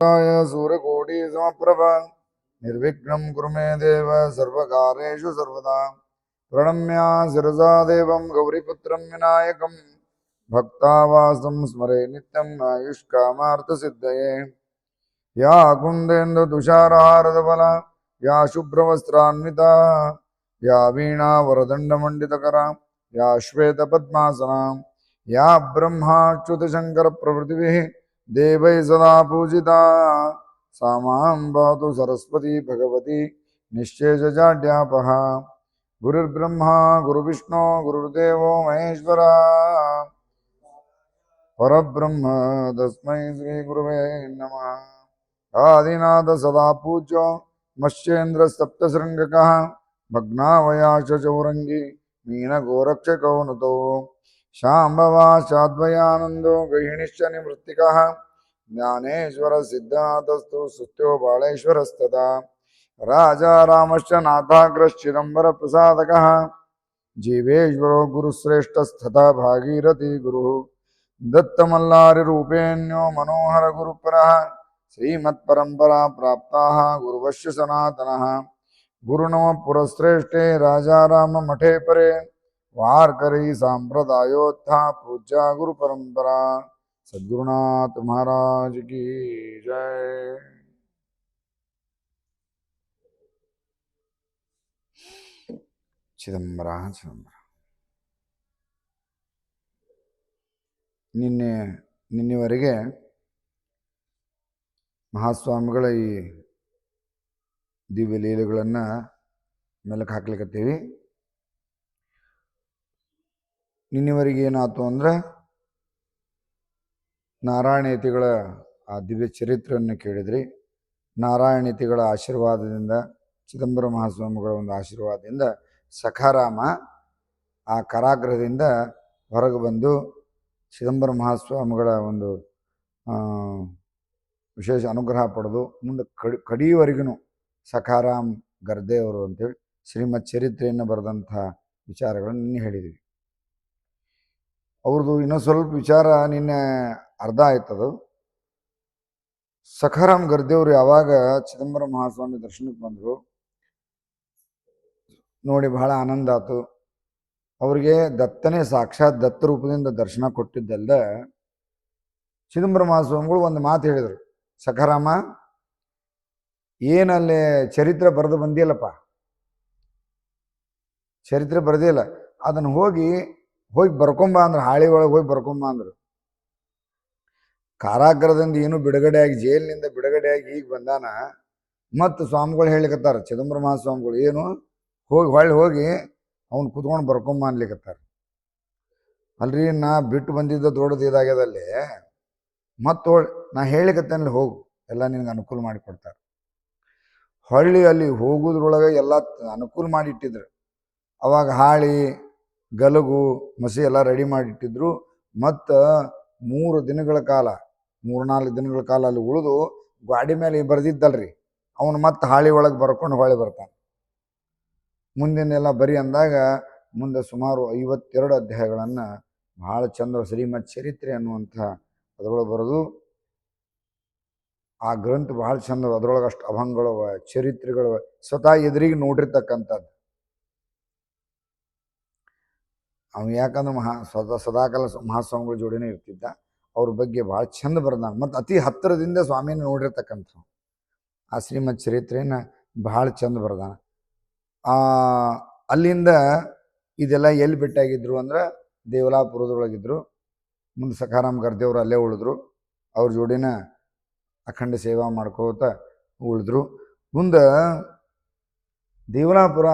सूर्यकोटिसमप्रभ निर्विघ्नं कुरु मे देव सर्वकार्येषु सर्वदा प्रणम्य शिरसा देवं गौरीपुत्रं विनायकं भक्तावासं स्मरे नित्यं आयुष्कामार्थसिद्धये या कुन्देन्दुतुषारहारधवला या शुभ्रवस्त्रान्विता या वीणावरदण्डमण्डितकरा या श्वेतपद्मासना या ब्रह्माच्युतशङ्करप्रभृतिभिः देवैः सदा पूजिता सा मां पातु सरस्वती भगवती निश्चेषजाड्यापः गुरुर्ब्रह्मा गुरुविष्णु गुरुर्देवो महेश्वरा परब्रह्म तस्मै श्रीगुरुवे नमः आदिनाथ सदा पूज्यो मत्स्येन्द्र सप्तशृङ्गकः भग्नावयाश चौरङ्गी मीनगोरक्षको नुतो शाम्भवा शाद्वयानन्दो गृहिणीश्च निवृत्तिकः ज्ञानेश्वर सिद्धार्थस्तु सुत्यो बालेश्वरस्तथा राजा रामश्च नाथाग्रश्चिदम्बरप्रसादकः जीवेश्वरो गुरुश्रेष्ठस्तथा भागीरथी गुरुः दत्तमल्लारिरूपेण्यो मनोहर गुरुपरः श्रीमत्परम्परा प्राप्ताः गुरुवश्य सनातनः गुरुनमः पुरश्रेष्ठे राजा राम मठे परे वारकरी सांप्रदायोत्था पूज्या गुरु परंपरा सद्गुरुनाथ महाराज की जय। ಚಿದಂಬರ ನಿನ್ನೆವರೆಗೆ ಮಹಾಸ್ವಾಮಿಗಳ ಈ ದಿವ್ಯ ಲೀಲೆಗಳನ್ನು ಮೆಲುಕು ಹಾಕ್ಲಿಕ್ಕತ್ತೀವಿ. ನಿನ್ನೆವರೆಗೆ ಏನಾಯ್ತು ಅಂದ್ರೆ ನಾರಾಯಣೀತಿಗಳ ಆ ದಿವ್ಯ ಚರಿತ್ರೆಯನ್ನು ಕೇಳಿದ್ರಿ. ನಾರಾಯಣೀತಿಗಳ ಆಶೀರ್ವಾದದಿಂದ, ಚಿದಂಬರ ಮಹಾಸ್ವಾಮಿಗಳ ಒಂದು ಆಶೀರ್ವಾದದಿಂದ ಸಖಾರಾಮ ಆ ಕಾರಾಗೃಹದಿಂದ ಹೊರಗೆ ಬಂದು ಚಿದಂಬರ ಮಹಾಸ್ವಾಮಿಗಳ ಒಂದು ವಿಶೇಷ ಅನುಗ್ರಹ ಪಡೆದು ಮುಂದೆ ಕಡಿಯವರೆಗೂ ಸಖಾರಾಮ್ ಗರ್ದೇವರು ಅಂತೇಳಿ ಶ್ರೀಮತ್ ಚರಿತ್ರೆಯನ್ನು ಬರೆದಂಥ ವಿಚಾರಗಳನ್ನು ನಿನ್ನೆ ಹೇಳಿದ್ವಿ. ಅವ್ರದ್ದು ಇನ್ನೂ ಸ್ವಲ್ಪ ವಿಚಾರ ನಿನ್ನೆ ಅರ್ಧ ಆಯ್ತದು. ಸಖಾರಾಮ್ ಗರ್ದೇವರು ಯಾವಾಗ ಚಿದಂಬರ ಮಹಾಸ್ವಾಮಿ ದರ್ಶನಕ್ಕೆ ಬಂದರು ನೋಡಿ ಬಹಳ ಆನಂದ ಆಯ್ತು. ಅವ್ರಿಗೆ ದತ್ತನೇ ಸಾಕ್ಷಾತ್ ದತ್ತ ರೂಪದಿಂದ ದರ್ಶನ ಕೊಟ್ಟಿದ್ದಲ್ದ ಚಿದಂಬರ ಮಹಾಸ್ವಾಮಿಗಳು ಒಂದು ಮಾತು ಹೇಳಿದರು, ಸಖಾರಾಮ ಏನಲ್ಲೇ ಚರಿತ್ರೆ ಬರೆದು ಬಂದಿಲ್ಲಪ್ಪ, ಚರಿತ್ರೆ ಬರೆದಿಲ್ಲ, ಅದನ್ನು ಹೋಗಿ ಬರ್ಕೊಂಬ ಅಂದ್ರೆ, ಹಾಳಿ ಒಳಗೆ ಹೋಗಿ ಬರ್ಕೊಂಬ ಅಂದರು. ಕಾರಾಗೃಹದಿಂದ ಏನು ಬಿಡುಗಡೆಯಾಗಿ, ಜೈಲಿನಿಂದ ಬಿಡುಗಡೆಯಾಗಿ ಈಗ ಬಂದಾನ. ಮತ್ತು ಸ್ವಾಮಿಗಳು ಹೇಳಿಕತ್ತಾರ, ಚಿದಂಬರ ಮಹಾಸ್ವಾಮಿಗಳು ಏನು ಹೋಗಿ ಅವ್ನು ಕುತ್ಕೊಂಡು ಬರ್ಕೊಂಬ ಅನ್ಲಿಕತ್ತಾರ. ಅಲ್ರಿ ನಾ ಬಿಟ್ಟು ಬಂದಿದ್ದ ದೊಡ್ಡದು ಇದಾಗ್ಯದಲ್ಲಿ ಮತ್ತು ನಾ ಹೇಳಿಕತ್ತೇನಲ್ಲಿ ಹೋಗು, ಎಲ್ಲ ನಿನಗೆ ಅನುಕೂಲ ಮಾಡಿಕೊಡ್ತಾರೆ. ಹೊಳ್ಳಿ ಅಲ್ಲಿ ಹೋಗೋದ್ರೊಳಗೆ ಎಲ್ಲ ಅನುಕೂಲ ಮಾಡಿಟ್ಟಿದ್ರು. ಅವಾಗ ಹಾಳಿ ಗಲಗು ಮಸಿ ಎಲ್ಲ ರೆಡಿ ಮಾಡಿಟ್ಟಿದ್ರು. ಮತ್ತು 3 ದಿನಗಳ ಕಾಲ 3-4 ದಿನಗಳ ಕಾಲ ಅಲ್ಲಿ ಉಳಿದು ಗಾಡಿ ಮೇಲೆ ಬರೆದಿದ್ದಲ್ರಿ ಅವನು ಮತ್ತೆ ಹಾಳಿ ಒಳಗೆ ಬರ್ಕೊಂಡು ಹೊಳ್ಳಿ ಬರ್ತಾನೆ. ಮುಂದಿನೆಲ್ಲ ಬರಿ ಅಂದಾಗ ಮುಂದೆ ಸುಮಾರು 52 ಅಧ್ಯಾಯಗಳನ್ನು ಭಾಳ ಚಂದ್ರ ಶ್ರೀಮತ್ ಚರಿತ್ರೆ ಅನ್ನುವಂಥ ಅದರೊಳಗೆ ಬರೆದು ಆ ಗ್ರಂಥ ಭಾಳ ಚಂದ. ಅದರೊಳಗೆ ಅಷ್ಟು ಅಭಂಗಗಳು, ಚರಿತ್ರೆಗಳು ಸ್ವತಃ ಎದುರಿಗೆ ನೋಡಿರ್ತಕ್ಕಂಥದ್ದು. ಅವನು ಯಾಕಂದ್ರೆ ಸದಾಕಾಲ ಮಹಾಸ್ವಾಮಿಗಳ ಜೋಡಿನೇ ಇರ್ತಿದ್ದ. ಅವ್ರ ಬಗ್ಗೆ ಭಾಳ ಚಂದ ಬರ್ದಾನ ಮತ್ತು ಅತಿ ಹತ್ತಿರದಿಂದ ಸ್ವಾಮಿನ ನೋಡಿರ್ತಕ್ಕಂಥ ಆ ಶ್ರೀಮತ್ ಚರಿತ್ರೆಯನ್ನು ಭಾಳ ಚಂದ ಬರ್ದಾನ. ಅಲ್ಲಿಂದ ಇದೆಲ್ಲ ಎಲ್ಲಿ ಭೇಟಿಯಾಗಿದ್ರು ಅಂದ್ರೆ ದೇವಲಾಪುರದೊಳಗಿದ್ರು. ಮುಂದೆ ಸಖಾರಾಮ್ ಗರ್ದೇವರು ಅಲ್ಲೇ ಉಳಿದ್ರು. ಅವ್ರ ಜೋಡಿನ ಅಖಂಡ ಸೇವಾ ಮಾಡ್ಕೋತ ಉಳಿದ್ರು. ಮುಂದೆ ದೇವಲಾಪುರ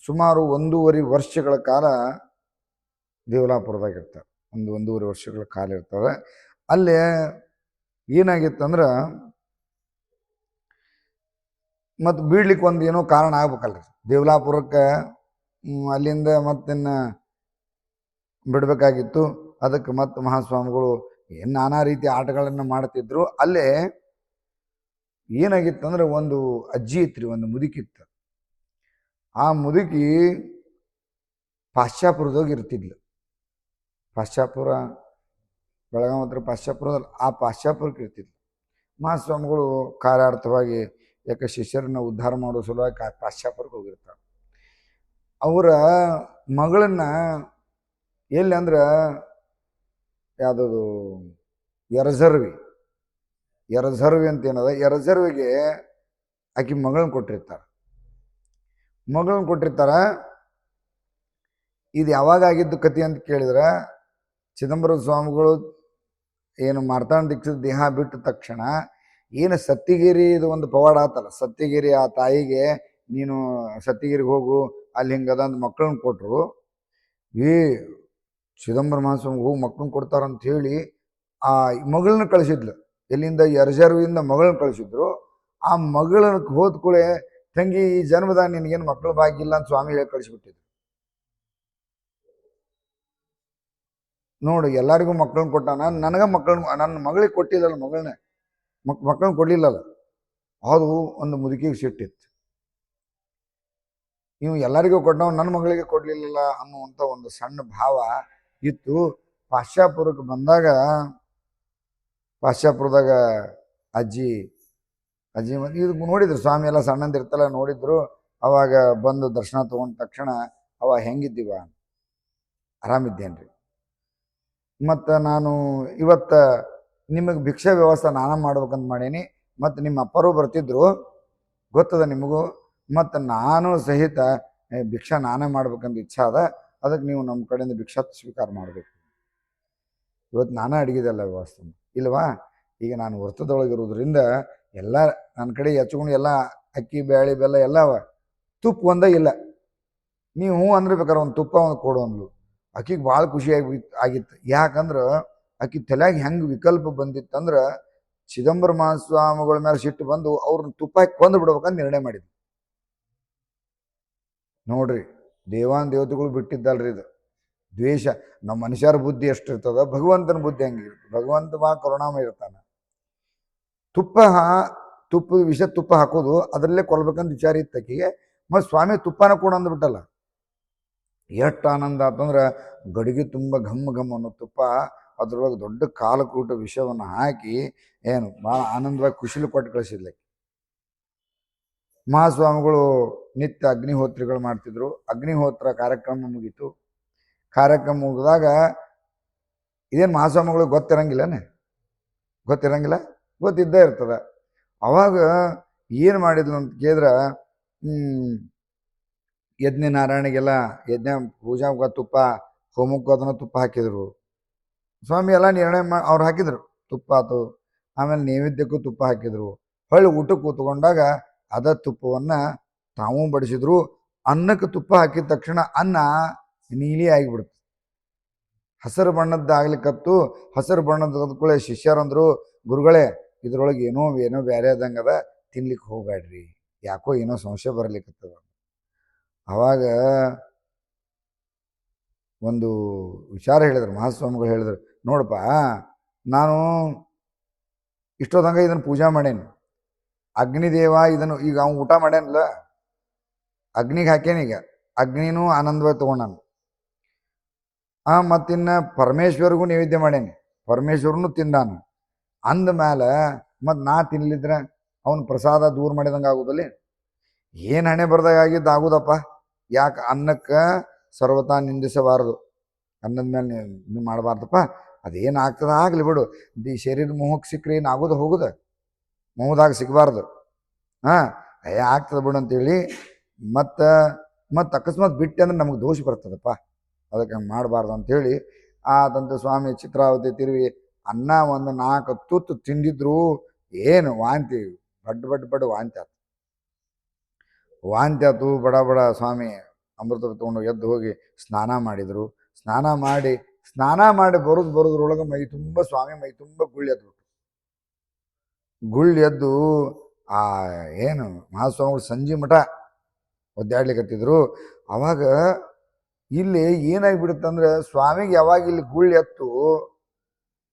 ಸುಮಾರು 1.5 ವರ್ಷಗಳ ಕಾಲ ದೇವಲಾಪುರದಾಗಿರ್ತಾರೆ. 1.5 ವರ್ಷಗಳ ಕಾಲ ಇರ್ತವೆ. ಅಲ್ಲೇ ಏನಾಗಿತ್ತಂದ್ರೆ ಮತ್ತು ಬೀಳ್ಲಿಕ್ಕೆ ಒಂದು ಏನೋ ಕಾರಣ ಆಗ್ಬೇಕಲ್ರಿ ದೇವಲಾಪುರಕ್ಕೆ. ಅಲ್ಲಿಂದ ಮತ್ತಿನ್ನು ಬಿಡಬೇಕಾಗಿತ್ತು. ಅದಕ್ಕೆ ಮತ್ತು ಮಹಾಸ್ವಾಮಿಗಳು ಏನು ನಾನಾ ರೀತಿಯ ಆಟಗಳನ್ನು ಮಾಡ್ತಿದ್ರು. ಅಲ್ಲೇ ಏನಾಗಿತ್ತಂದ್ರೆ ಒಂದು ಅಜ್ಜಿ ಇತ್ತು, ಒಂದು ಮುದುಕಿತ್ತು. ಆ ಮುದುಕಿ ಪಾಶ್ಚಾಪುರದಾಗ ಇರ್ತಿದ್ಲು. ಪಾಶ್ಚಾಪುರ ಬೆಳಗಾವಿ ಹತ್ರ ಪಾಶ್ಚಾಪುರದಲ್ಲಿ ಆ ಪಾಶ್ಚಾಪುರಕ್ಕೆ ಇರ್ತಿದ್ಲು. ಮಹಾಸ್ವಾಮಿಗಳು ಕಾರ್ಯಾರ್ಥವಾಗಿ ಯಾಕೆ ಶಿಷ್ಯರನ್ನ ಉದ್ಧಾರ ಮಾಡೋ ಸಲುವಾಗಿ ಪಾಶ್ಚಾತ್ಯಕ್ಕೆ ಹೋಗಿರ್ತಾರೆ. ಅವರ ಮಗಳನ್ನ ಎಲ್ಲಿ ಅಂದ್ರೆ ಯಾವುದದು ಎರಜರ್ವಿ ಅಂತ ಏನದ, ಎರಜರ್ವಿಗೆ ಆಕಿ ಮಗಳನ್ನ ಕೊಟ್ಟಿರ್ತಾರೆ. ಇದು ಯಾವಾಗ ಆಗಿದ್ದು ಕತಿ ಅಂತ ಕೇಳಿದ್ರೆ, ಚಿದಂಬರ ಸ್ವಾಮಿಗಳು ಏನು ಮಾರ್ತಾಂಡ ದೀಕ್ಷಿತ ದೇಹ ಬಿಟ್ಟ ತಕ್ಷಣ ಏನು ಸತ್ತಿಗಿರಿ ಇದು ಒಂದು ಪವಾಡ ಆತಲ್ಲ, ಸತ್ತಿಗಿರಿ ಆ ತಾಯಿಗೆ ನೀನು ಸತ್ತಿಗಿರಿಗೆ ಹೋಗು ಅಲ್ಲಿ ಹಿಂಗದ ಅಂತ ಮಕ್ಕಳನ್ನ ಕೊಟ್ಟರು. ಚಿದಂಬರ ಮಹಾಸ್ವಾಮಿ ಹೋಗಿ ಮಕ್ಕಳನ್ನ ಕೊಡ್ತಾರಂತ ಹೇಳಿ ಆ ಮಗಳನ್ನ ಕಳಿಸಿದ್ಲು. ಎಲ್ಲಿಂದ ಎರಜರ್ವಿಯಿಂದ ಮಗಳನ್ನ ಕಳಿಸಿದ್ರು. ಆ ಮಗಳನ್ನ ಹೋದ ಕೂಡಲೇ ತಂಗಿ ಈ ಜನ್ಮದಾಗ ನಿನಗೇನು ಮಕ್ಕಳು ಭಾಗ್ಯ ಇಲ್ಲ ಅಂತ ಸ್ವಾಮಿ ಹೇಳಿ ಕಳಿಸ್ಬಿಟ್ಟಿದ್ರು. ನೋಡು, ಎಲ್ಲರಿಗೂ ಮಕ್ಕಳನ್ನ ಕೊಟ್ಟಾನ, ನನಗೆ ನನ್ನ ಮಗಳಿಗೆ ಕೊಟ್ಟಿಲ್ಲಲ್ಲ, ಮಕ್ಕಳನ್ನ ಕೊಡ್ಲಿಲ್ಲಲ್ಲ. ಅದು ಒಂದು ಮುದುಕಿಗೆ ಸಿಟ್ಟಿತ್ತು. ನೀವು ಎಲ್ಲರಿಗೂ ಕೊಟ್ಟವ ನನ್ನ ಮಗಳಿಗೆ ಕೊಡ್ಲಿಲ್ಲ ಅನ್ನುವಂಥ ಒಂದು ಸಣ್ಣ ಭಾವ ಇತ್ತು. ಪಾಶ್ಚಾತ್ಯಪುರಕ್ಕೆ ಬಂದಾಗ ಪಾಶ್ಚಾತ್ಯಪುರದಾಗ ಅಜ್ಜಿ ಇದು ನೋಡಿದ್ರು, ಸ್ವಾಮಿ ಎಲ್ಲ ಸಣ್ಣಂದಿರ್ತಲ್ಲ ನೋಡಿದ್ರು. ಅವಾಗ ಬಂದು ದರ್ಶನ ತಗೊಂಡ ತಕ್ಷಣ ಅವ ಹೆಂಗಿದ್ದೀವ, ಆರಾಮಿದ್ದೇನ್ರಿ, ಮತ್ತು ನಾನು ಇವತ್ತು ನಿಮಗೆ ಭಿಕ್ಷಾ ವ್ಯವಸ್ಥೆ ನಾನು ಮಾಡ್ಬೇಕಂತ ಮಾಡೀನಿ, ಮತ್ತು ನಿಮ್ಮ ಅಪ್ಪರು ಬರ್ತಿದ್ರು ಗೊತ್ತದ ನಿಮಗೂ, ಮತ್ತು ನಾನು ಸಹಿತ ಭಿಕ್ಷಾ ನಾನೇ ಮಾಡ್ಬೇಕಂತ ಇಚ್ಛೆ ಅದ, ಅದಕ್ಕೆ ನೀವು ನಮ್ಮ ಕಡೆಯಿಂದ ಭಿಕ್ಷಾ ಸ್ವೀಕಾರ ಮಾಡಬೇಕು. ಇವತ್ತು ನಾನೇ ಅಡುಗೆದೆಲ್ಲ ವ್ಯವಸ್ಥೆ ಇಲ್ವಾ. ಈಗ ನಾನು ವರ್ತದೊಳಗಿರೋದ್ರಿಂದ ಎಲ್ಲ ನನ್ನ ಕಡೆ ಹಚ್ಕೊಂಡು ಎಲ್ಲ ಅಕ್ಕಿ ಬೇಳೆ ಬೆಲ್ಲ ಎಲ್ಲ ಅವ, ತುಪ್ಪ ಒಂದೇ ಇಲ್ಲ. ನೀವು ಹ್ಞೂ ಅಂದ್ರೆ ಬೇಕಾದ್ರೆ ಒಂದು ತುಪ್ಪ ಒಂದು ಕೊಡು ಅಂದ್ಲು. ಆಕಿಗೆ ಭಾಳ ಆಗಿತ್ತು. ಯಾಕಂದ್ರೆ ಆಕಿ ತಲೆಯಾಗ ಹೆಂಗೆ ವಿಕಲ್ಪ ಬಂದಿತ್ತಂದ್ರೆ, ಚಿದಂಬರ ಮಹಾಸ್ವಾಮಿಗಳ ಮೇಲೆ ಸಿಟ್ಟು ಬಂದು ಅವ್ರನ್ನ ತುಪ್ಪ ಹಾಕಿ ಕೊಂದು ಬಿಡ್ಬೇಕಂತ ನಿರ್ಣಯ ಮಾಡಿದ್ವಿ. ನೋಡ್ರಿ, ದೇವತೆಗಳು ಬಿಟ್ಟಿದ್ದಲ್ರಿ ಇದು ದ್ವೇಷ. ನಮ್ಮ ಮನುಷ್ಯರ ಬುದ್ಧಿ ಎಷ್ಟಿರ್ತದ, ಭಗವಂತನ ಬುದ್ಧಿ ಹೆಂಗಿರುತ್ತೆ. ಭಗವಂತ ಬಾ ಕರುಣಾಮಯ ಇರ್ತಾನೆ. ತುಪ್ಪದ ವಿಷ ತುಪ್ಪ ಹಾಕೋದು ಅದರಲ್ಲೇ ಕೊಲ್ಬೇಕಂತ ವಿಚಾರ ಇತ್ತು ಆಕಿಗೆ. ಮತ್ತು ಸ್ವಾಮಿ ತುಪ್ಪನ ಕೂಡ ಅಂದ್ಬಿಟ್ಟಲ್ಲ. ಎಷ್ಟು ಆನಂದ ಆತಂದ್ರೆ ಗಡಿಗೆ ತುಂಬ ಘಮ್ಮ ಅನ್ನೋ ತುಪ್ಪ, ಅದ್ರೊಳಗೆ ದೊಡ್ಡ ಕಾಲಕೂಟ ವಿಷವನ್ನು ಹಾಕಿ ಏನು ಭಾಳ ಆನಂದವಾಗಿ ಖುಷಿಲಿ ಕೊಟ್ಟು ಕಳಿಸಿದ್ಲಕ್ಕೆ. ಮಹಾಸ್ವಾಮಿಗಳು ನಿತ್ಯ ಅಗ್ನಿಹೋತ್ರಿಗಳು ಮಾಡ್ತಿದ್ರು. ಅಗ್ನಿಹೋತ್ರ ಕಾರ್ಯಕ್ರಮ ಮುಗೀತು. ಕಾರ್ಯಕ್ರಮ ಮುಗಿದಾಗ ಇದೇನು ಮಹಾಸ್ವಾಮಿಗಳಿಗೆ ಗೊತ್ತಿರಂಗಿಲ್ಲ, ಗೊತ್ತಿದ್ದೇ ಇರ್ತದೆ. ಅವಾಗ ಏನು ಮಾಡಿದ್ಲು ಅಂತ ಕೇಳಿದ್ರೆ, ಯಜ್ಞ ನಾರಾಯಣಿಗೆಲ್ಲ ಯಜ್ಞ ಪೂಜಾಗ ತುಪ್ಪ, ಹೋಮಕ್ಕೂ ಅದನ್ನು ತುಪ್ಪ ಹಾಕಿದ್ರು. ಸ್ವಾಮಿ ಎಲ್ಲ ನಿರ್ಣಯ ಅವ್ರು ಹಾಕಿದ್ರು, ತುಪ್ಪ ಆತು. ಆಮೇಲೆ ನೈವೇದ್ಯಕ್ಕೂ ತುಪ್ಪ ಹಾಕಿದ್ರು. ಹೊಳ್ಳಿ ಊಟಕ್ಕೆ ಕೂತ್ಕೊಂಡಾಗ ಅದ ತುಪ್ಪವನ್ನು ತಾವು ಬಡಿಸಿದ್ರು. ಅನ್ನಕ್ಕೆ ತುಪ್ಪ ಹಾಕಿದ ತಕ್ಷಣ ಅನ್ನ ನೀಲಿ ಆಗಿಬಿಡ್ತು, ಹಸಿರು ಬಣ್ಣದ್ದಾಗ್ಲಿಕ್ಕತ್ತು. ಹಸಿರು ಬಣ್ಣದ ಕೂಡ ಶಿಷ್ಯರಂದ್ರು, ಗುರುಗಳೇ ಇದ್ರೊಳಗೆ ಏನೋ ಬೇರೆ ಆದಂಗೆ ಅದ, ತಿನ್ಲಿಕ್ಕೆ ಹೋಗ್ಬೇಡ್ರಿ, ಯಾಕೋ ಏನೋ ಸಂಶಯ ಬರ್ಲಿಕ್ಕತ್ತದ. ಅವಾಗ ಒಂದು ವಿಚಾರ ಹೇಳಿದ್ರು ಮಹಾಸ್ವಾಮಿಗಳು. ಹೇಳಿದ್ರು, ನೋಡಪ್ಪ, ನಾನು ಇಷ್ಟೊತ್ತಂಗ ಇದನ್ನು ಪೂಜಾ ಮಾಡೇನಿ, ಅಗ್ನಿದೇವ ಇದನ್ನು ಈಗ ಅವ್ನು ಊಟ ಮಾಡ್ಯಾನಲ್ಲ, ಅಗ್ನಿಗೆ ಹಾಕೇನೀಗ, ಅಗ್ನಿನೂ ಆನಂದವಾಗಿ ತೊಗೊಂಡಾನು. ಮತ್ತಿನ್ನು ಪರಮೇಶ್ವರಿಗೂ ನೈವೇದ್ಯ ಮಾಡೇನಿ, ಪರಮೇಶ್ವರನು ತಿಂದಾನು. ಅಂದ ಮೇಲೆ ಮತ್ತು ನಾ ತಿನ್ಲಿದ್ರೆ ಅವನ ಪ್ರಸಾದ ದೂರ ಮಾಡಿದಂಗೆ ಆಗೋದಲ್ಲಿ ಏನು ಹಣೆ ಬರ್ದಾಗ ಆಗಿದ್ದು ಆಗೋದಪ್ಪ. ಯಾಕೆ ಅನ್ನಕ್ಕೆ ಸರ್ವತಾ ನಿಂದಿಸಬಾರದು, ಅನ್ನದ ಮೇಲೆ ನೀವು ಮಾಡಬಾರ್ದಪ್ಪ. ಅದೇನು ಆಗ್ತದ ಆಗಲಿ ಬಿಡು, ಈ ಶರೀರ ಮೋಹಕ್ಕೆ ಸಿಕ್ಕರೆ ಏನು ಆಗೋದು ಹೋಗುದ, ಮೋಹದಾಗ ಸಿಗಬಾರ್ದು. ಆಗ್ತದೆ ಬಿಡು ಅಂತೇಳಿ ಮತ್ತು ಅಕಸ್ಮಾತ್ ಬಿಟ್ಟೆ ಅಂದ್ರೆ ನಮಗೆ ದೋಷ ಬರ್ತದಪ್ಪ, ಅದಕ್ಕೆ ಹಂಗೆ ಮಾಡಬಾರ್ದು ಅಂಥೇಳಿ ಆದಂಥ ಸ್ವಾಮಿ ಚಿತ್ರಾವತಿ ತಿರುವಿ ಅನ್ನ ಒಂದು 4 ತುತ್ತು ತಿಂದಿದ್ರು. ಏನು ವಾಂತಿ, ಬಡ್ ವಾಂತಿ ಆತು. ಬಡ ಸ್ವಾಮಿ ಅಮೃತ ತೊಗೊಂಡು ಎದ್ದು ಹೋಗಿ ಸ್ನಾನ ಮಾಡಿದರು. ಸ್ನಾನ ಮಾಡಿ ಬರೋದ್ರೊಳಗೆ ಮೈ ತುಂಬ ಗುಳ್ಳಿ ಎದ್ದು ಏನು ಮಹಾಸ್ವಾಮಿಗಳು ಸಂಜೆ ಮಠ ಒದ್ದಾಡ್ಲಿಕ್ಕತ್ತಿದ್ರು. ಅವಾಗ ಇಲ್ಲಿ ಏನಾಗಿಬಿಡುತ್ತಂದ್ರೆ, ಸ್ವಾಮಿಗೆ ಯಾವಾಗ ಇಲ್ಲಿ ಗುಳ್ಳಿ ಎತ್ತು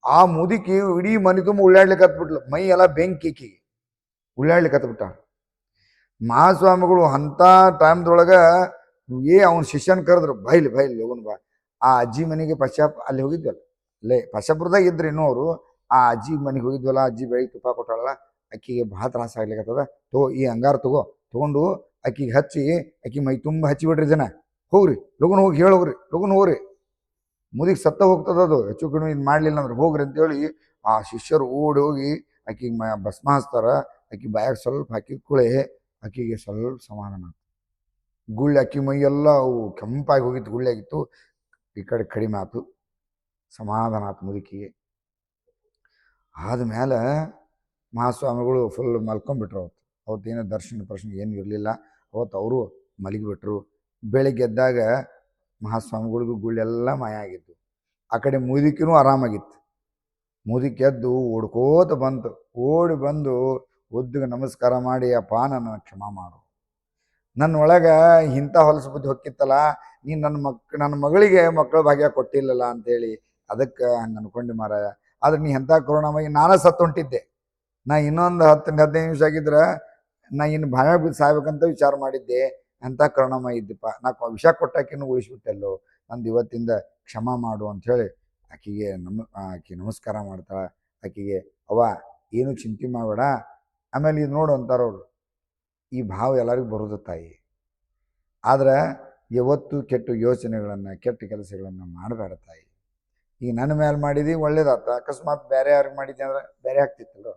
ಆ ಮುದುಕಿ ಇಡೀ ಮನೆ ತುಂಬ ಉಳ್ಳಾಡ್ಲಿಕ್ಕೆ ಹತ್ಬಿಟ್ಲು. ಮೈ ಎಲ್ಲ ಬೆಂಕಿ ಉಳ್ಳಾಡ್ಲಿಕ್ಕೆ ಹತ್ಬಿಟ್ಟ. ಮಹಾಸ್ವಾಮಿಗಳು ಅಂಥ ಟೈಮ್ದೊಳಗೆ ಅವನ ಶಿಷ್ಯನ ಕರೆದ್ರು, ಬೈಲಿ ಲೋಗನ್ ಬಾ. ಆ ಅಜ್ಜಿ ಮನೆಗೆ ಅಲ್ಲಿ ಹೋಗಿದ್ವಲ್ಲ, ಅಲ್ಲೇ ಪಶ್ಚಾಪುರದಾಗ ಇದ್ರು ಇನ್ನೂ ಅವರು. ಆ ಅಜ್ಜಿ ಮನೆಗೆ ಹೋಗಿದ್ವಲ್ಲ, ಅಜ್ಜಿ ಬೆಳಿಗ್ಗೆ ತುಪ್ಪ ಕೊಟ್ಟಾಳಲ್ಲ, ಅಕ್ಕಿಗೆ ಭಾಳ ತ್ರಾಸ ಆಗ್ಲಿಕ್ಕತ್ತದ. ಈ ಅಂಗಾರ ತೊಗೊಂಡು ಅಕ್ಕಿಗೆ ಹಚ್ಚಿ, ಅಕ್ಕಿ ಮೈ ತುಂಬ ಹಚ್ಚಿ ಬಿಡ್ರಿ ಜನ, ಹೋಗ್ರಿ ಲಗುನ್ ಹೋಗಿ ಹೇಳೋಗ್ರಿ, ಲಗುನ್ ಹೋಗ್ರಿ, ಮುದಿಗೆ ಸತ್ತ ಹೋಗ್ತದ ಅದು, ಹೆಚ್ಚು ಕಡಿಮೆ ಇದು ಮಾಡಲಿಲ್ಲ ಅಂದ್ರೆ ಹೋಗ್ರಿ ಅಂತೇಳಿ ಆ ಶಿಷ್ಯರು ಓಡಿ ಹೋಗಿ ಆಕಿಗೆ ಭಸ್ಮ ಹಚ್ತಾರ. ಆಕಿ ಬಾಯಾಗ ಸ್ವಲ್ಪ ಹಾಕಿದ ಕೂಳೆ ಆಕಿಗೆ ಸ್ವಲ್ಪ ಸಮಾಧಾನ. ಗುಳ್ಳೆ ಅಕ್ಕಿ ಮೈಯೆಲ್ಲ ಅವು ಕೆಂಪಾಗಿ ಹೋಗಿತ್ತು, ಗುಳ್ಳೆ ಆಗಿತ್ತು. ಈ ಕಡೆ ಕಡಿಮೆ ಆಯ್ತು, ಸಮಾಧಾನ ಆಯ್ತು ಮುದುಕಿಗೆ. ಆದಮೇಲೆ ಮಹಾಸ್ವಾಮಿಗಳು ಫುಲ್ ಮಲ್ಕೊಂಡ್ಬಿಟ್ರು. ಅವತ್ತೇನೋ ದರ್ಶನ ಏನು ಇರಲಿಲ್ಲ. ಅವತ್ತು ಅವರು ಮಲಗಿಬಿಟ್ರು. ಬೆಳಿಗ್ಗೆ ಎದ್ದಾಗ ಮಹಾಸ್ವಾಮಿಗಳಿಗೂ ಗುಳ್ಳೆಲ್ಲ ಮಾಯ ಆಗಿತ್ತು. ಆ ಕಡೆ ಮುದುಕಿನೂ ಆರಾಮಾಗಿತ್ತು. ಮುದುಕಿ ಎದ್ದು ಓಡ್ಕೋತ ಬಂತು. ಓಡಿ ಬಂದು ಒದ್ದಿಗೆ ನಮಸ್ಕಾರ ಮಾಡಿ, ಅಪ್ಪ ನನ್ನ ಕ್ಷಮಾ ಮಾಡು, ನನ್ನ ಒಳಗೆ ಇಂಥ ಹೊಲಸು ಬುದ್ಧಿ ಹೊಕ್ಕಿತ್ತಲ್ಲ, ನೀನು ನನ್ನ ಮಗಳಿಗೆ ಮಕ್ಕಳ ಭಾಗ್ಯ ಕೊಟ್ಟಿಲ್ಲಲ್ಲ ಅಂತೇಳಿ ಅದಕ್ಕೆ ಹಂಗೆ ಅನ್ಕೊಂಡು ಮಾರಾಯ. ಆದ್ರೆ ನೀ ಎಂಥ ಕರುಣಾಮಯಿ, ನಾನೇ ಸತ್ತು ಹೊಂಟಿದ್ದೆ. ನಾ ಇನ್ನೊಂದು 10-15 ನಿಮಿಷ ಆಗಿದ್ರೆ ನಾ ಇನ್ನು ಭಯ ಬಿದ್ದು ಸಾಯ್ಬೇಕಂತ ವಿಚಾರ ಮಾಡಿದ್ದೆ. ಎಂಥ ಕರುಣಾಮಯಿ ಇದ್ದಪ್ಪ, ನಾ ವಿಷ ಕೊಟ್ಟಾಕಿನ್ನು ಉಳಿಸ್ಬಿಟ್ಟೆಲ್ಲೋ, ನಂದು ಇವತ್ತಿಂದ ಕ್ಷಮಾ ಮಾಡು ಅಂಥೇಳಿ ಆಕಿಗೆ ಆಕಿ ನಮಸ್ಕಾರ ಮಾಡ್ತಾಳೆ. ಆಕಿಗೆ ಅವ್ವ ಏನು ಚಿಂತೆ ಮಾಡಬೇಡ. ಆಮೇಲೆ ಇದು ನೋಡು ಅಂತಾರವ್ರು, ಈ ಭಾವ ಎಲ್ಲರಿಗೂ ಬರೋದು ತಾಯಿ. ಆದ್ರೆ ಯಾವತ್ತು ಕೆಟ್ಟ ಯೋಚನೆಗಳನ್ನು, ಕೆಟ್ಟ ಕೆಲಸಗಳನ್ನು ಮಾಡಬೇಡ ತಾಯಿ. ಈಗ ನನ್ನ ಮೇಲೆ ಮಾಡಿದಿ ಒಳ್ಳೇದಾತ, ಅಕಸ್ಮಾತ್ ಬೇರೆ ಯಾರಿಗೆ ಮಾಡಿದ್ದೆ ಅಂದ್ರೆ ಬೇರೆ ಆಗ್ತಿತ್ತಲ್ಲ.